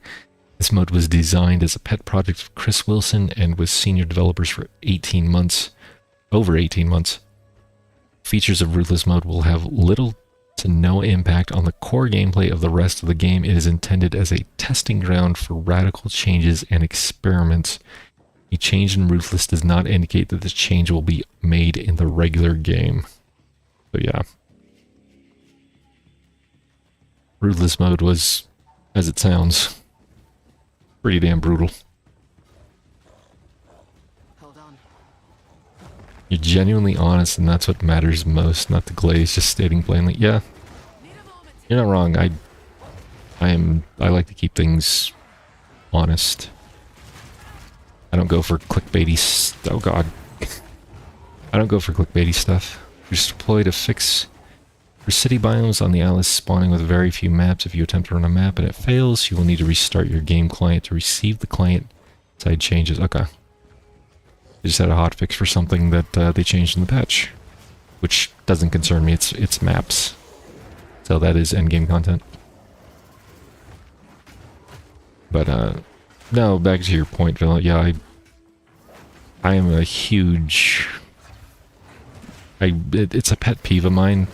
This mode was designed as a pet project of Chris Wilson and was senior developers for 18 months. Over 18 months. Features of Ruthless mode will have little to no impact on the core gameplay of the rest of the game. It is intended as a testing ground for radical changes and experiments. A change in Ruthless does not indicate that the change will be made in the regular game. So yeah. Ruthless mode was, as it sounds, pretty damn brutal. Hold on. You're genuinely honest, and that's what matters most, not the glaze, just stating plainly. Yeah, you're not wrong. I like to keep things honest. I don't go for clickbaity oh god. I don't go for clickbaity stuff. You're just deployed to fix for city biomes on the Alice spawning with very few maps. If you attempt to run a map and it fails, you will need to restart your game client to receive the client side changes. Okay. They just had a hotfix for something that they changed in the patch, which doesn't concern me. It's maps. So that is endgame content. But no, back to your point, Villa. Yeah, I am a huge... it's a pet peeve of mine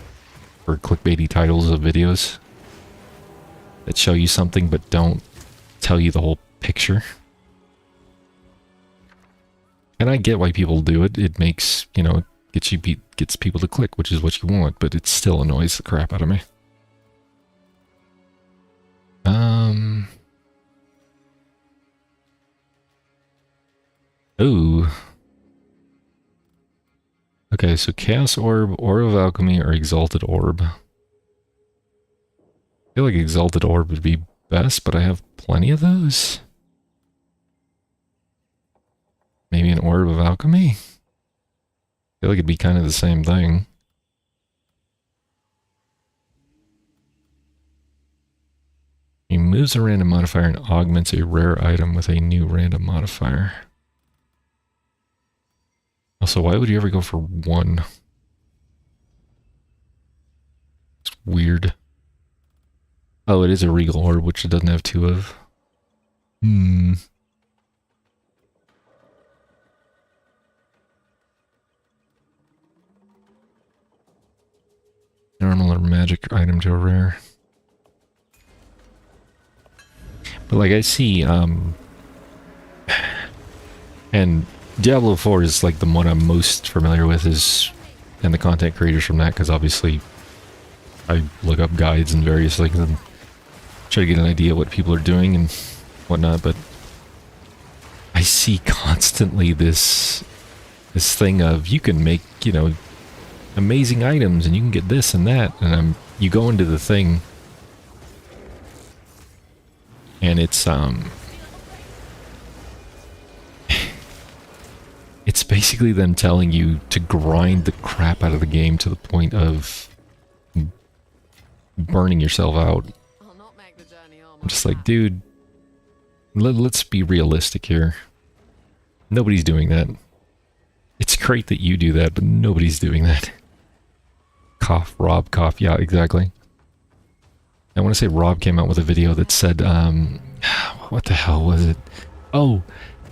for clickbaity titles of videos that show you something but don't tell you the whole picture. And I get why people do it. It makes, you know, gets people to click, which is what you want, but it still annoys the crap out of me. Ooh. Okay, so Chaos Orb, Orb of Alchemy, or Exalted Orb. I feel like Exalted Orb would be best, but I have plenty of those. Maybe an orb of alchemy? I feel like it'd be kind of the same thing. Removes a random modifier and augments a rare item with a new random modifier. Also, why would you ever go for one? It's weird. Oh, it is a regal orb, which it doesn't have two of. Normal or magic item to a rare. But like I see, and Diablo 4 is like the one I'm most familiar with is, and the content creators from that, because obviously I look up guides and various things and try to get an idea what people are doing and whatnot, but I see constantly this thing of you can make, you know, amazing items and you can get this and that, and you go into the thing and it's it's basically them telling you to grind the crap out of the game to the point of burning yourself out. I'll not make the journey all I'm just like, dude, let's be realistic here. Nobody's doing that. It's great that you do that, but nobody's doing that. Cough, Rob, cough. Yeah, exactly. I want to say Rob came out with a video that said, what the hell was it? Oh,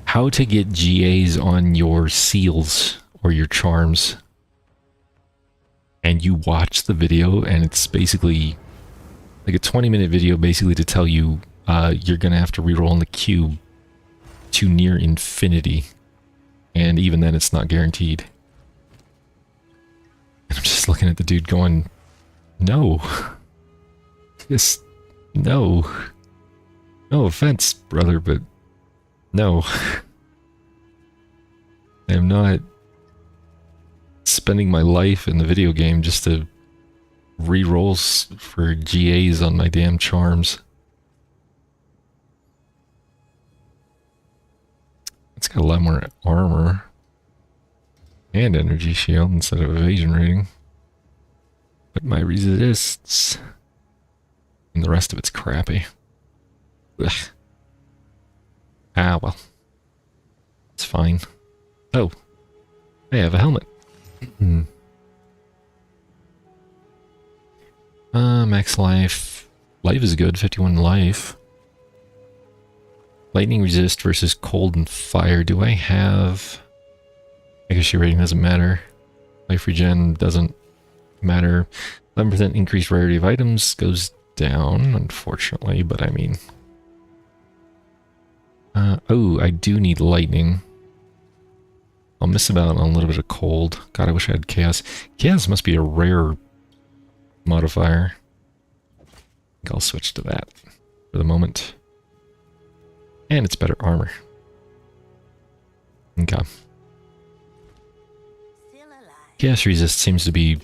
how to get GAs on your seals or your charms. And you watch the video, and it's basically like a 20-minute video basically to tell you you're going to have to reroll in the cube to near infinity. And even then, it's not guaranteed. And I'm just looking at the dude going, no. Just, no. No offense, brother, but no. I am not spending my life in the video game just to re-rolls for GAs on my damn charms. It's got a lot more armor and energy shield instead of evasion rating. But my resists and the rest of it's crappy. Ugh. Ah, well. It's fine. Oh. I have a helmet. Max life. Life is good, 51 life. Lightning resist versus cold and fire. Do I have... I guess your rating doesn't matter. Life regen doesn't matter. 11% increased rarity of items goes down, unfortunately, but I mean... oh, I do need lightning. I'll miss out on a little bit of cold. God, I wish I had chaos. Chaos must be a rare modifier. I think I'll switch to that for the moment. And it's better armor. Okay. Still alive. Chaos resist seems to be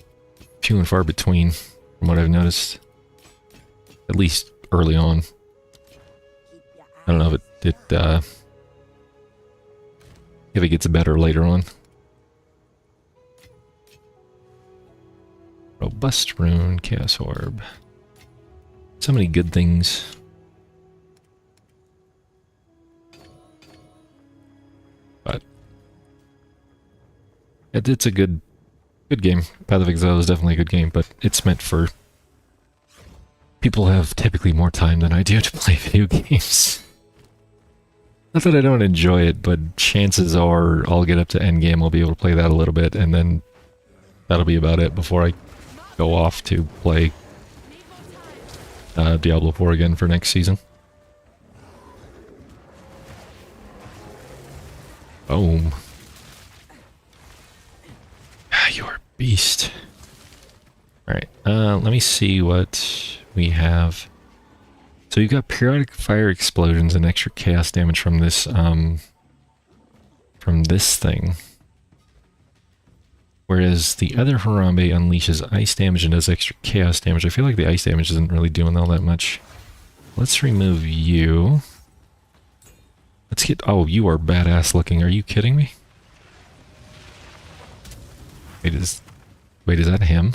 few and far between from what I've noticed. At least early on. Keep your I don't know if it gets better later on. Robust rune, chaos orb. So many good things. But it's a good game. Path of Exile is definitely a good game, but it's meant for people who have typically more time than I do to play video games. Not that I don't enjoy it, but chances are I'll get up to endgame, I'll be able to play that a little bit, and then that'll be about it before I go off to play Diablo 4 again for next season. Boom. Ah, you're a beast. Alright, let me see what we have. So you've got periodic fire explosions and extra chaos damage from this thing. Whereas the other Harambe unleashes ice damage and does extra chaos damage. I feel like the ice damage isn't really doing all that much. Let's remove you. Let's get... Oh, you are badass looking. Are you kidding me? Wait, is that him?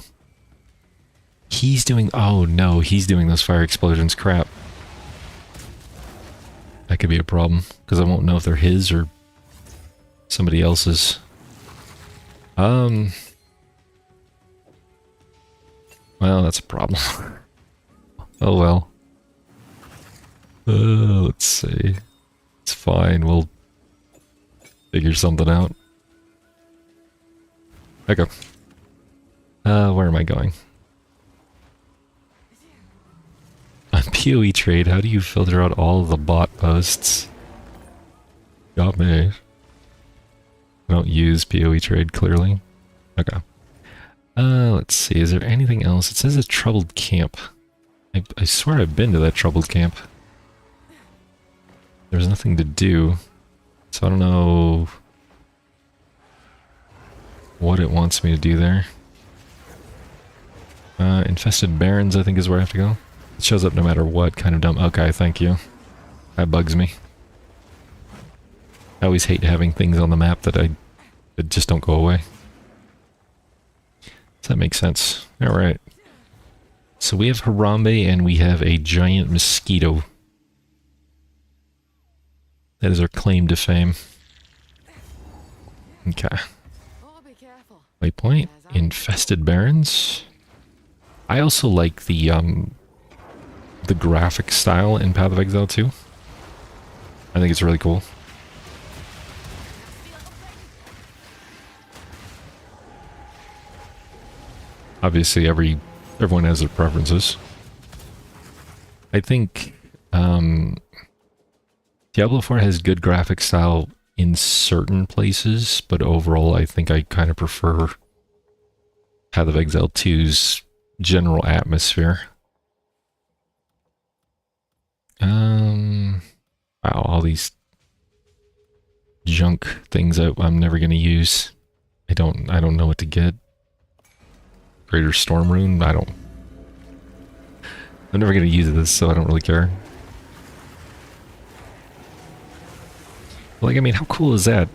He's doing... Oh, no. He's doing those fire explosions. Crap. That could be a problem. Because I won't know if they're his or somebody else's. Well, that's a problem. Oh, well. Let's see. It's fine. We'll figure something out. Okay. Where am I going? On PoE trade, how do you filter out all of the bot posts? Got me. I don't use PoE trade, clearly. Okay. Let's see. Is there anything else? It says a troubled camp. I swear I've been to that troubled camp. There's nothing to do. So I don't know what it wants me to do there. Infested Barrens, I think, is where I have to go. It shows up no matter what. Kind of dumb. Okay, thank you. That bugs me. I always hate having things on the map that just don't go away. Does that make sense? Alright. So we have Harambe and we have a giant mosquito. That is our claim to fame. Okay. Oh, be careful. Waypoint. Infested Barrens. I also like the graphic style in Path of Exile 2. I think it's really cool. Obviously, everyone has their preferences. I think Diablo 4 has good graphic style in certain places, but overall I think I kind of prefer Path of Exile 2's general atmosphere. Wow, all these junk things I'm never gonna use. I don't know what to get. Greater Storm Rune? I'm never gonna use this, so I don't really care. Like, I mean, how cool is that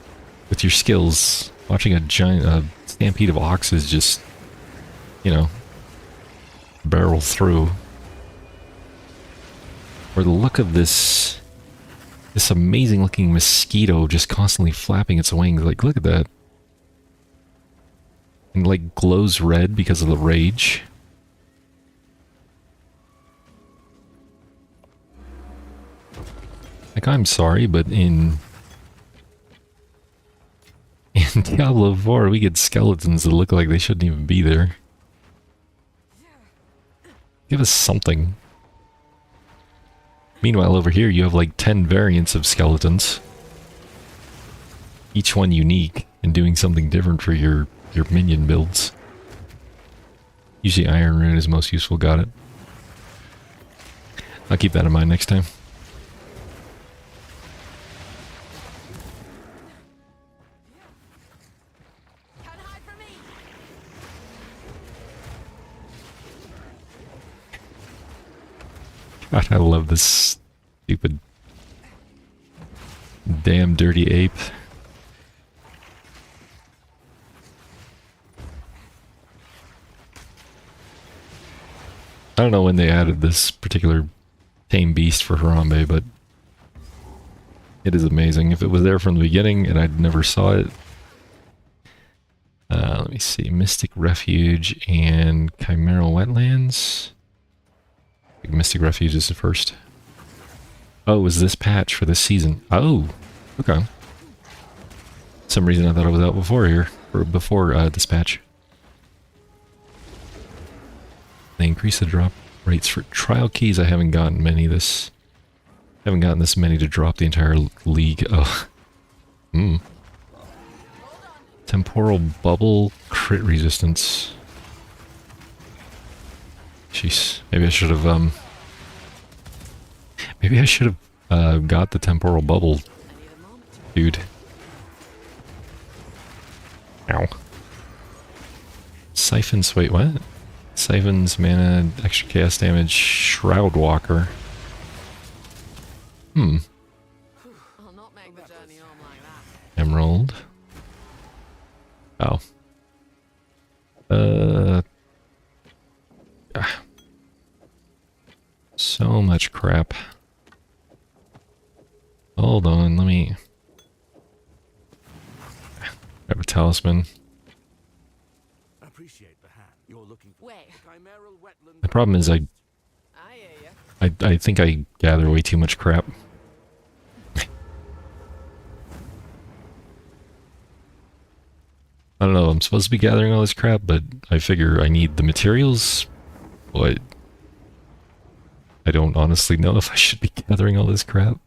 with your skills? Watching a giant stampede of oxes just, you know, barrel through. Or the look of this amazing looking mosquito just constantly flapping its wings. Like, look at that. And like glows red because of the rage. Like, I'm sorry, but in Diablo 4 we get skeletons that look like they shouldn't even be there. Give us something. Meanwhile, over here you have like 10 variants of skeletons. Each one unique and doing something different for your minion builds. Usually Iron Rune is most useful, got it. I'll keep that in mind next time. Can't hide from me. God, I love this stupid damn dirty ape. I don't know when they added this particular tame beast for Harambe, but it is amazing. If it was there from the beginning and I never saw it. Let me see. Mystic Refuge and Chimeral Wetlands. I think Mystic Refuge is the first. Oh, it was this patch for this season. Oh, okay. For some reason I thought it was out before here, or before this patch. They increase the drop rates for trial keys. I haven't gotten many this. Haven't gotten this many to drop the entire league. Oh. Temporal bubble crit resistance. Jeez. Maybe I should have got the temporal bubble, dude. Ow. Siphons, wait, what? Siphons, mana, extra chaos damage, Shroud Walker. I'll not Oh. Ah. So much crap. Hold on, let me grab a talisman. Appreciate the hand. You're looking for Wait. the chimeral wetland. The problem is I hear ya. I think I gather way too much crap. I don't know, I'm supposed to be gathering all this crap, but I figure I need the materials, but I don't honestly know if I should be gathering all this crap.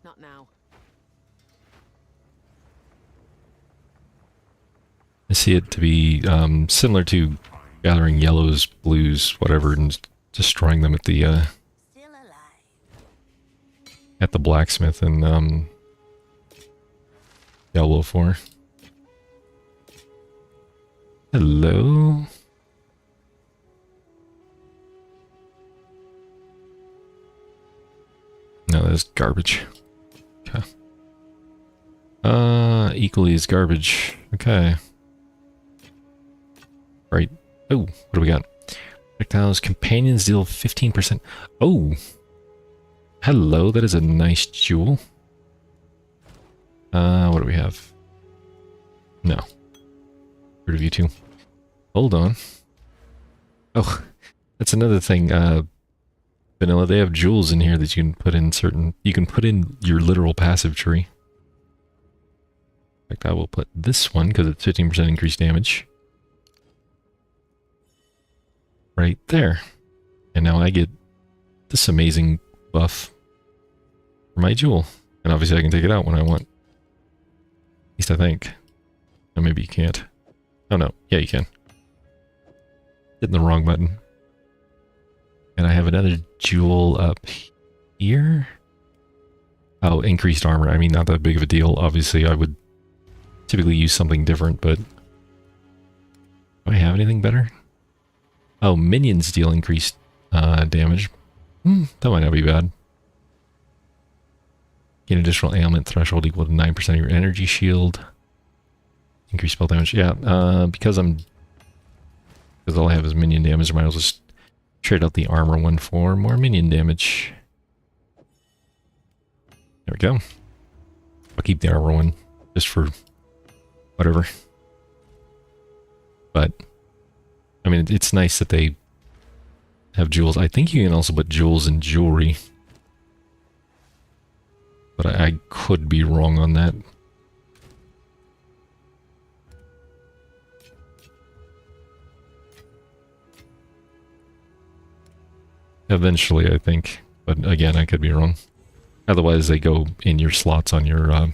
Not now. I see it to be similar to gathering yellows, blues, whatever, and destroying them at the Still alive. blacksmith in Diablo 4. Hello? No, that's garbage. Okay. Equally as garbage. Okay. Right. Oh, what do we got? Projectiles, companions deal 15%. Oh! Hello, that is a nice jewel. What do we have? No. Rid of you two. Hold on. Oh, that's another thing. Vanilla, they have jewels in here that you can put in you can put in your literal passive tree. In fact, I will put this one, because it's 15% increased damage. Right there. And now I get this amazing buff for my jewel. And obviously I can take it out when I want. At least I think. Or maybe you can't. Oh no. Yeah, you can. Hitting the wrong button. And I have another jewel up here. Oh, increased armor. I mean, not that big of a deal. Obviously, I would typically use something different, but... Do I have anything better? Oh, minions deal increased damage. That might not be bad. Gain additional ailment threshold equal to 9% of your energy shield. Increased spell damage. Yeah, because all I have is minion damage, I might as well just trade out the armor one for more minion damage. There we go. I'll keep the armor one just for whatever. But I mean, it's nice that they have jewels. I think you can also put jewels in jewelry. But I could be wrong on that. Eventually, I think. But again, I could be wrong. Otherwise, they go in your slots on your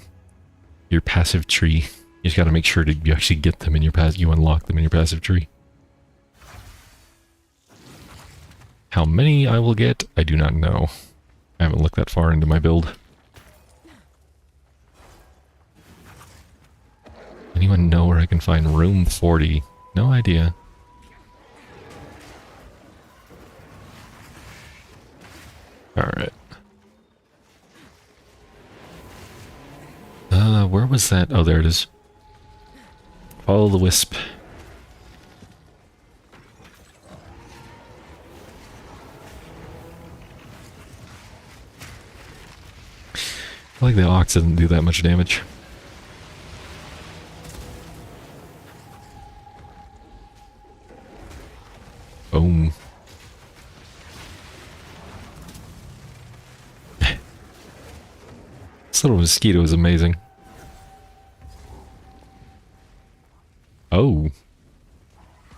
passive tree. You just got to make sure you actually get them in your you unlock them in your passive tree. How many I will get, I do not know. I haven't looked that far into my build. Anyone know where I can find room 40? No idea. Alright. Where was that? Oh, there it is. Follow the wisp. I feel like the ox doesn't do that much damage. Boom. This little mosquito is amazing. Oh.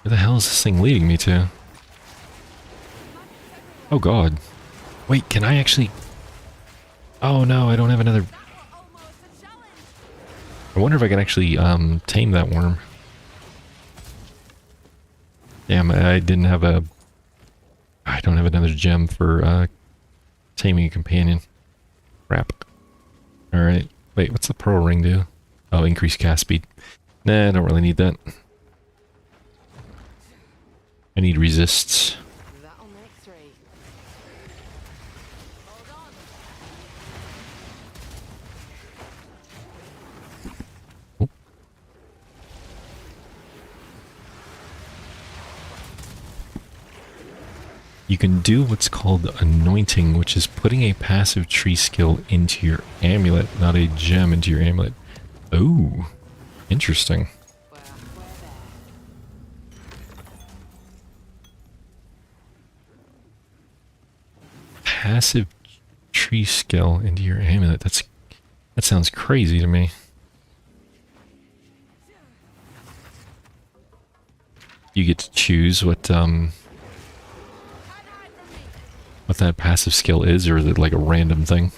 Where the hell is this thing leading me to? Oh god. Wait, can I actually... Oh no, I don't have another... I wonder if I can actually tame that worm. Damn, I didn't have a... I don't have another gem for taming a companion. Crap. Alright. Wait, what's the pearl ring do? Oh, increase cast speed. Nah, I don't really need that. I need resists. That'll make 3. Hold You can do what's called anointing, which is putting a passive tree skill into your amulet, not a gem into your amulet. Oh, interesting. Passive tree skill into your amulet. That sounds crazy to me. You get to choose what that passive skill is, or is it like a random thing?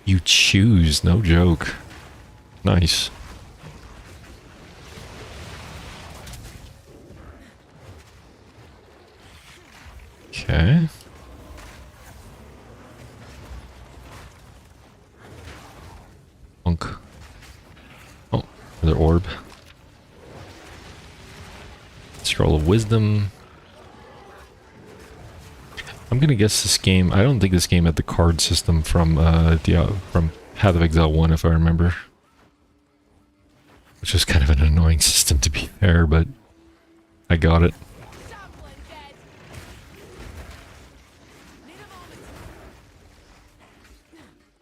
You choose, no joke. Nice. Okay. Punk. Oh, another orb. Scroll of Wisdom. I'm gonna guess this game. I don't think this game had the card system from Path of Exile 1, if I remember. Which was kind of an annoying system, to be fair, but I got it.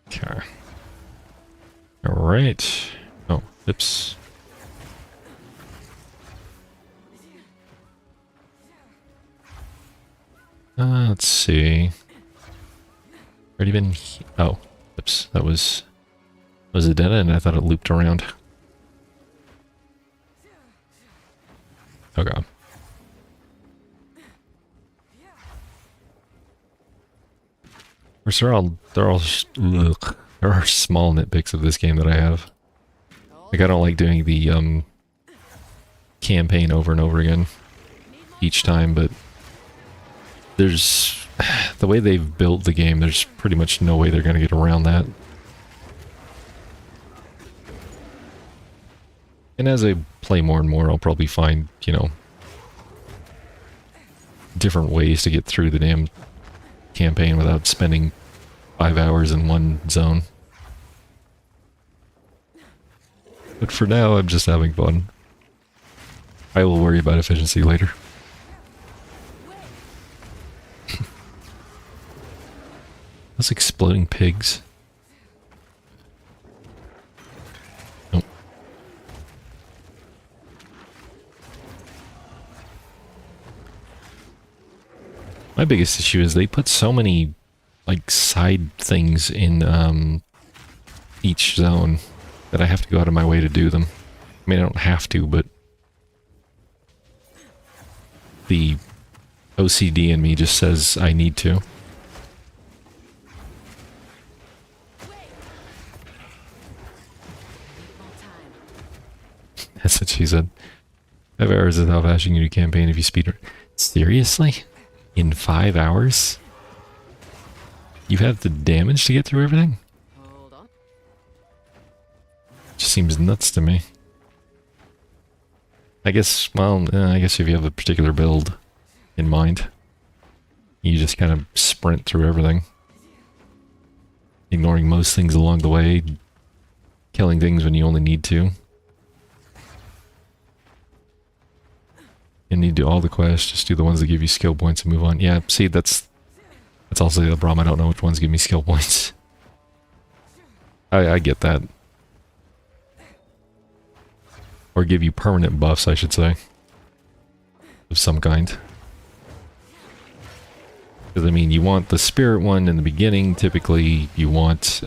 Okay. Alright. Oh, oops. Let's see. Already been oh, oops. That was a dead end. I thought it looped around. Okay. Of course, there are small nitpicks of this game that I have. Like, I don't like doing the campaign over and over again each time, but there's the way they've built the game, there's pretty much no way they're going to get around that. And as I play more and more, I'll probably find, you know, different ways to get through the damn campaign without spending 5 hours in one zone. But for now, I'm just having fun. I will worry about efficiency later. Those exploding pigs. Nope. My biggest issue is they put so many, like, side things in each zone that I have to go out of my way to do them. I mean, I don't have to, but the OCD in me just says I need to. That's what she said. 5 hours is how fast you can do campaign if you speedrun. Seriously? In 5 hours? You have the damage to get through everything? Hold on. Just seems nuts to me. I guess, well, I guess if you have a particular build in mind, you just kind of sprint through everything. Ignoring most things along the way, killing things when you only need to. You need to do all the quests, just do the ones that give you skill points and move on. Yeah, see, that's also the problem. I don't know which ones give me skill points. I get that. Or give you permanent buffs, I should say. Of some kind. Because, I mean, you want the spirit one in the beginning. Typically, you want,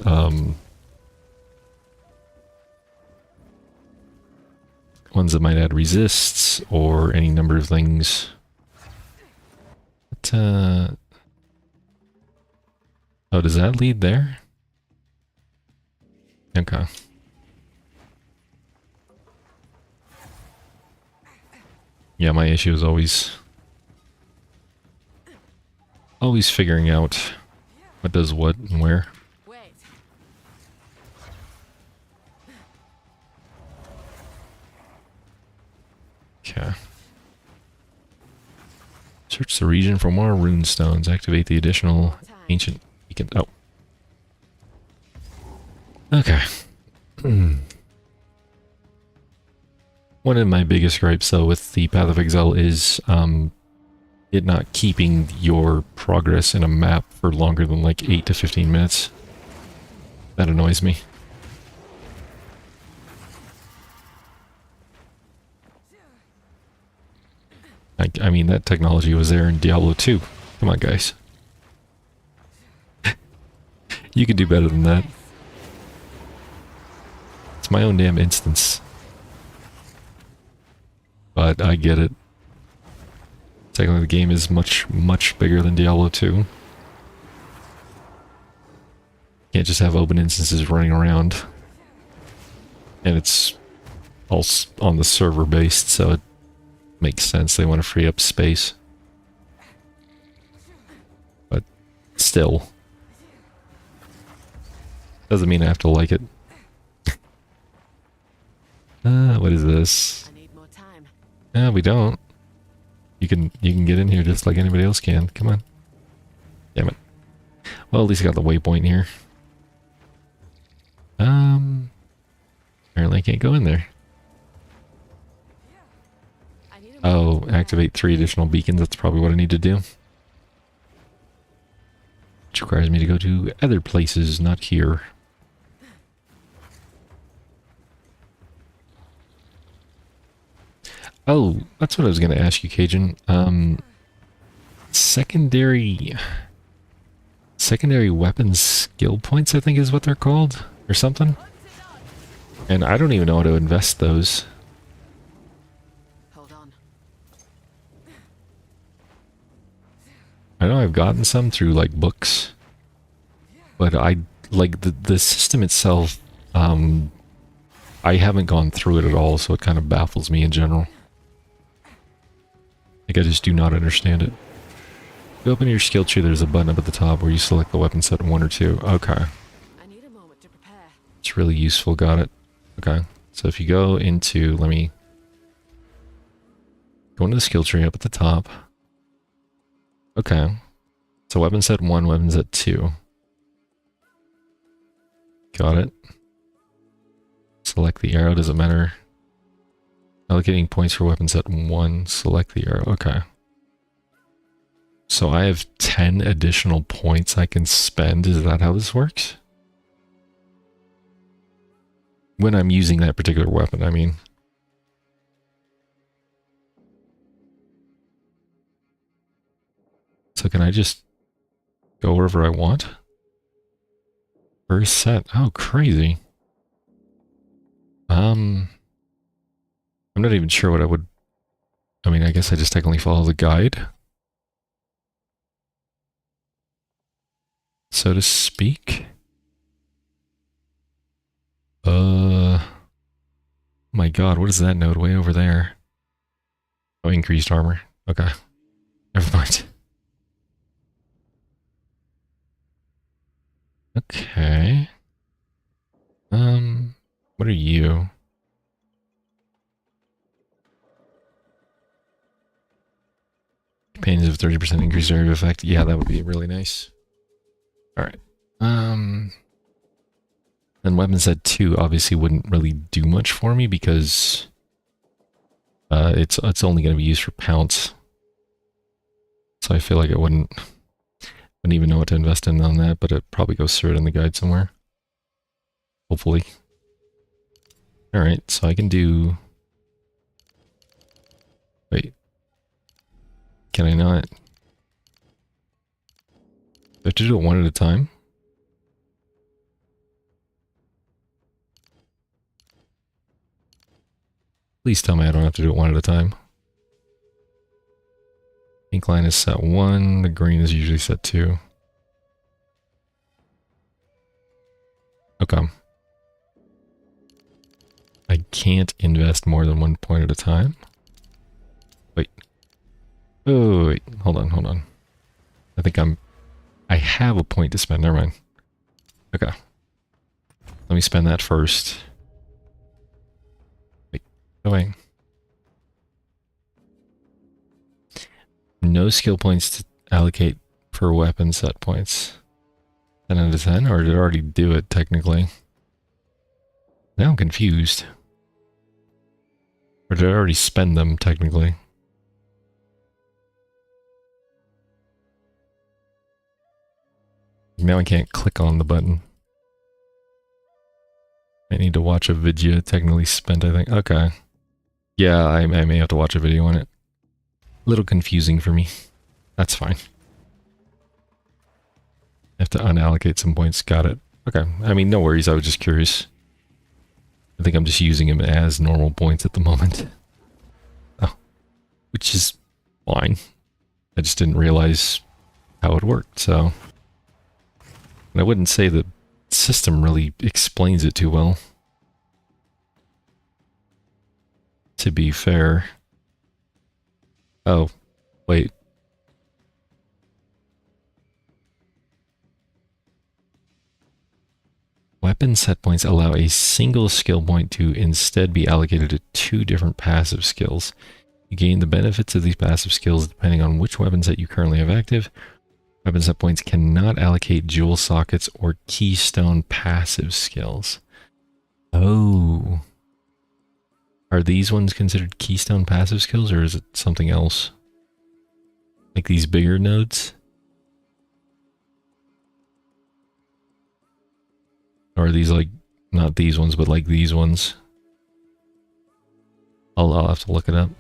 ones that might add resists, or any number of things. But, oh, does that lead there? Okay. Yeah, my issue is always figuring out what does what and where. Wait. Okay. Search the region for more rune stones. Activate the additional ancient beacon. Oh. Okay. One of my biggest gripes, though, with the Path of Exile is it not keeping your progress in a map for longer than like 8 to 15 minutes. That annoys me. I mean, that technology was there in Diablo 2. Come on, guys. You could do better than that. It's my own damn instance. But I get it. Technically, the game is much, much bigger than Diablo 2. Can't just have open instances running around. And it's all on the server based, so it makes sense. They want to free up space. But still. Doesn't mean I have to like it. What is this? I need more time. We don't. You can get in here just like anybody else can. Come on. Damn it. Well, at least I got the waypoint here. Apparently I can't go in there. I need a Oh, activate 3 additional beacons. That's probably what I need to do. Which requires me to go to other places, not here. Oh, that's what I was going to ask you, Cajun. Secondary weapons skill points, I think is what they're called, or something. And I don't even know how to invest those. Hold on. I know I've gotten some through like books, but I like the system itself. I haven't gone through it at all, so it kind of baffles me in general. Like I just do not understand it. You open your skill tree, there's a button up at the top where you select the weapon set 1 or 2. Okay. I need a moment to prepare. It's really useful, got it. Okay. So if you go into, let me go into the skill tree up at the top. Okay. So weapon set 1, weapon set 2. Got it. Select the arrow, doesn't matter. Allocating points for weapon set 1, select the arrow. Okay. So I have 10 additional points I can spend. Is that how this works? When I'm using that particular weapon, I mean. So can I just go wherever I want? First set. Oh, crazy. I'm not even sure what I would... I mean, I guess I just technically follow the guide, so to speak. My god, what is that node way over there? Oh, increased armor. Okay. Never mind. Okay. What are you? Pains of 30% increased area of effect. Yeah, that would be really nice. Alright. Then weapon set 2 obviously wouldn't really do much for me because it's only going to be used for pounce. So I feel like it wouldn't even know what to invest in on that, but it probably goes through it in the guide somewhere. Hopefully. Alright, so I can do... Wait. Can I not? Do I have to do it one at a time? Please tell me I don't have to do it one at a time. Pink line is set 1, the green is usually set 2. Okay. I can't invest more than 1 point at a time. Wait. Oh, wait. Hold on. I think I have a point to spend. Never mind. Okay. Let me spend that first. Wait. Oh, wait. No skill points to allocate for weapon set points. 10 out of 10? Or did it already do it, technically? Now I'm confused. Or did I already spend them, technically? Now I can't click on the button. I need to watch a video technically spent, I think. Okay. Yeah, I may have to watch a video on it. A little confusing for me. That's fine. I have to unallocate some points. Got it. Okay. I mean, no worries. I was just curious. I think I'm just using them as normal points at the moment. Oh. Which is fine. I just didn't realize how it worked, so... And I wouldn't say the system really explains it too well. To be fair. Oh, wait. Weapon set points allow a single skill point to instead be allocated to 2 different passive skills. You gain the benefits of these passive skills depending on which weapon set you currently have active. Weapon set points cannot allocate jewel sockets or keystone passive skills. Oh. Are these ones considered keystone passive skills, or is it something else? Like these bigger nodes? Or are these like, not these ones, but like these ones? I'll have to look it up.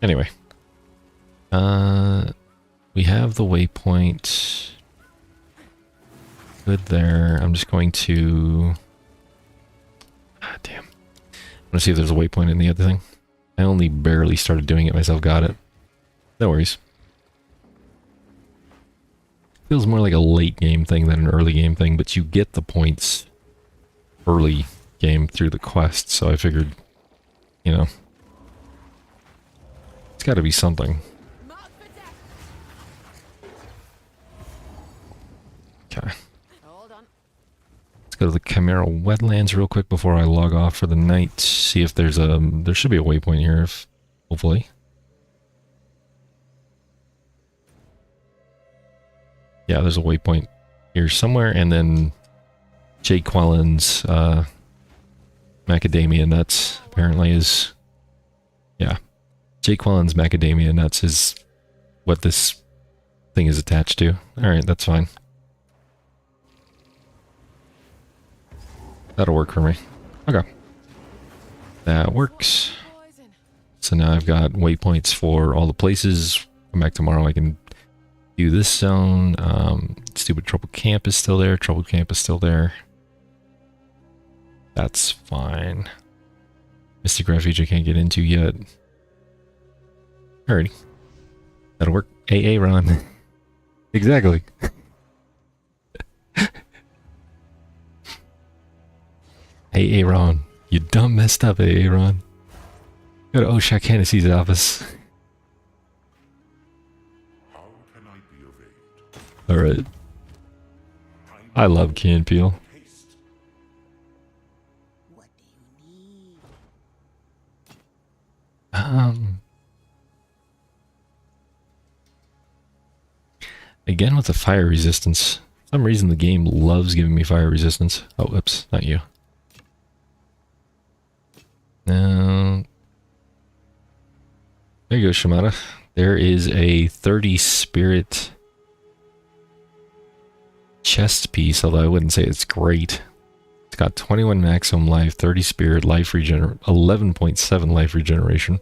Anyway. We have the waypoint. Good there. I'm just going to... Ah, damn. I want to see if there's a waypoint in the other thing. I only barely started doing it myself. Got it. No worries. Feels more like a late game thing than an early game thing, but you get the points early game through the quest, so I figured, you know, it's got to be something. Okay. Let's go to the Chimera Wetlands real quick before I log off for the night. See if there's a... There should be a waypoint here, if, hopefully. Yeah, there's a waypoint here somewhere, and then Jake Quellen's Macadamia Nuts apparently is... Yeah. Jake Quellen's Macadamia Nuts is what this thing is attached to. Alright, that's fine. That'll work for me. Okay. That works. So now I've got waypoints for all the places. Come back tomorrow, I can do this zone. Stupid Troubled Camp is still there. Troubled Camp is still there. That's fine. Mystic Refuge I can't get into yet. Alrighty. That'll work. AA Ron. Exactly. Hey, Aaron. You dumb messed up, Aaron. Go to Oshak Hennessy's office. How can I be of aid? Alright. I love Key and Peele. Haste. What do you need? Again with the fire resistance. For some reason the game loves giving me fire resistance. Oh, whoops, not you. Now, there you go, Shimada. There is a 30 spirit chest piece, although I wouldn't say it's great. It's got 21 maximum life, 30 spirit, life regeneration, 11.7 life regeneration,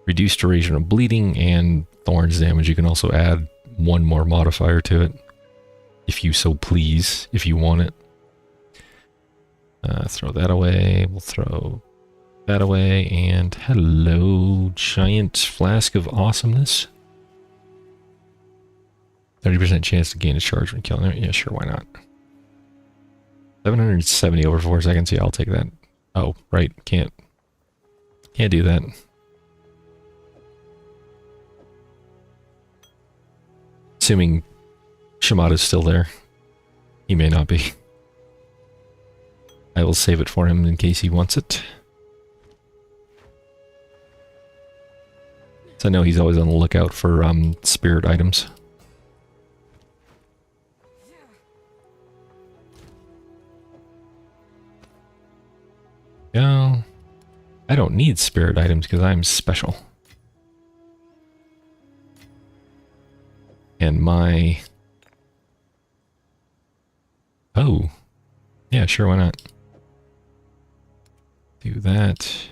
reduced duration of bleeding, and thorns damage. You can also add one more modifier to it, if you so please, if you want it. Throw that away. We'll throw that away, and hello, giant flask of awesomeness. 30% chance to gain a charge when killing it. Yeah, sure, why not? 770 over 4 seconds. Yeah, I'll take that. Oh, right, can't do that. Assuming Shimada's still there. He may not be. I will save it for him in case he wants it. So I know he's always on the lookout for spirit items. Go. I don't need spirit items because I'm special. And my... Oh. Yeah, sure, why not? Do that.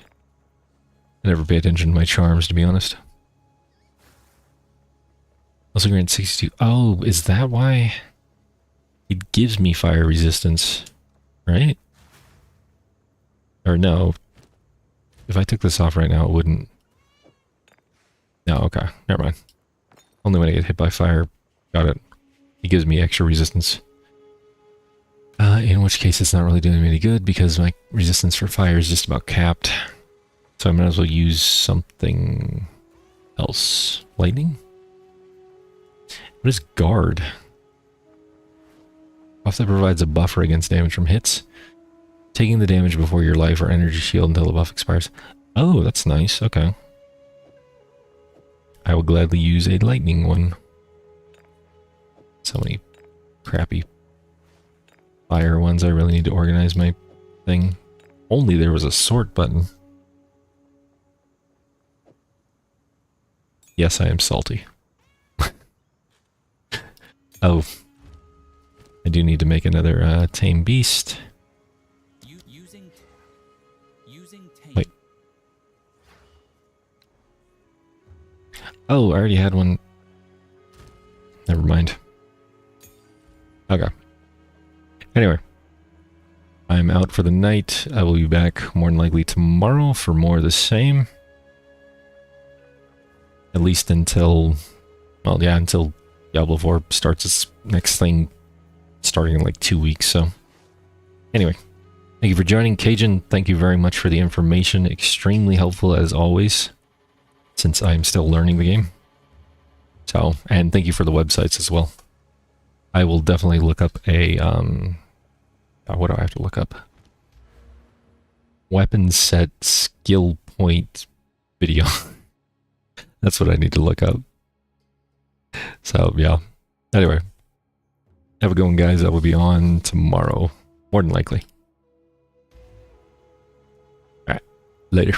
I never pay attention to my charms, to be honest. Also grant 62. Oh, is that why? It gives me fire resistance, right? Or no. If I took this off right now, it wouldn't. No, okay. Never mind. Only when I get hit by fire. Got it. It gives me extra resistance. In which case it's not really doing me any good because my resistance for fire is just about capped. So I might as well use something else. Lightning? What is guard? Buff that provides a buffer against damage from hits. Taking the damage before your life or energy shield until the buff expires. Oh, that's nice. Okay. I will gladly use a lightning one. So many crappy fire ones. I really need to organize my thing. Only there was a sort button. Yes, I am salty. Oh. I do need to make another tame beast. Wait. Oh, I already had one. Never mind. Okay. Anyway. I'm out for the night. I will be back more than likely tomorrow for more of the same. At least until... Well, yeah, until Diablo 4 starts its next thing, starting in like 2 weeks, so... Anyway. Thank you for joining. Cajun, thank you very much for the information. Extremely helpful as always, since I'm still learning the game. So, and thank you for the websites as well. I will definitely look up a, what do I have to look up? Weapon set skill point video. That's what I need to look up. So, yeah. Anyway. Have a good one, guys. I will be on tomorrow. More than likely. Alright. Later.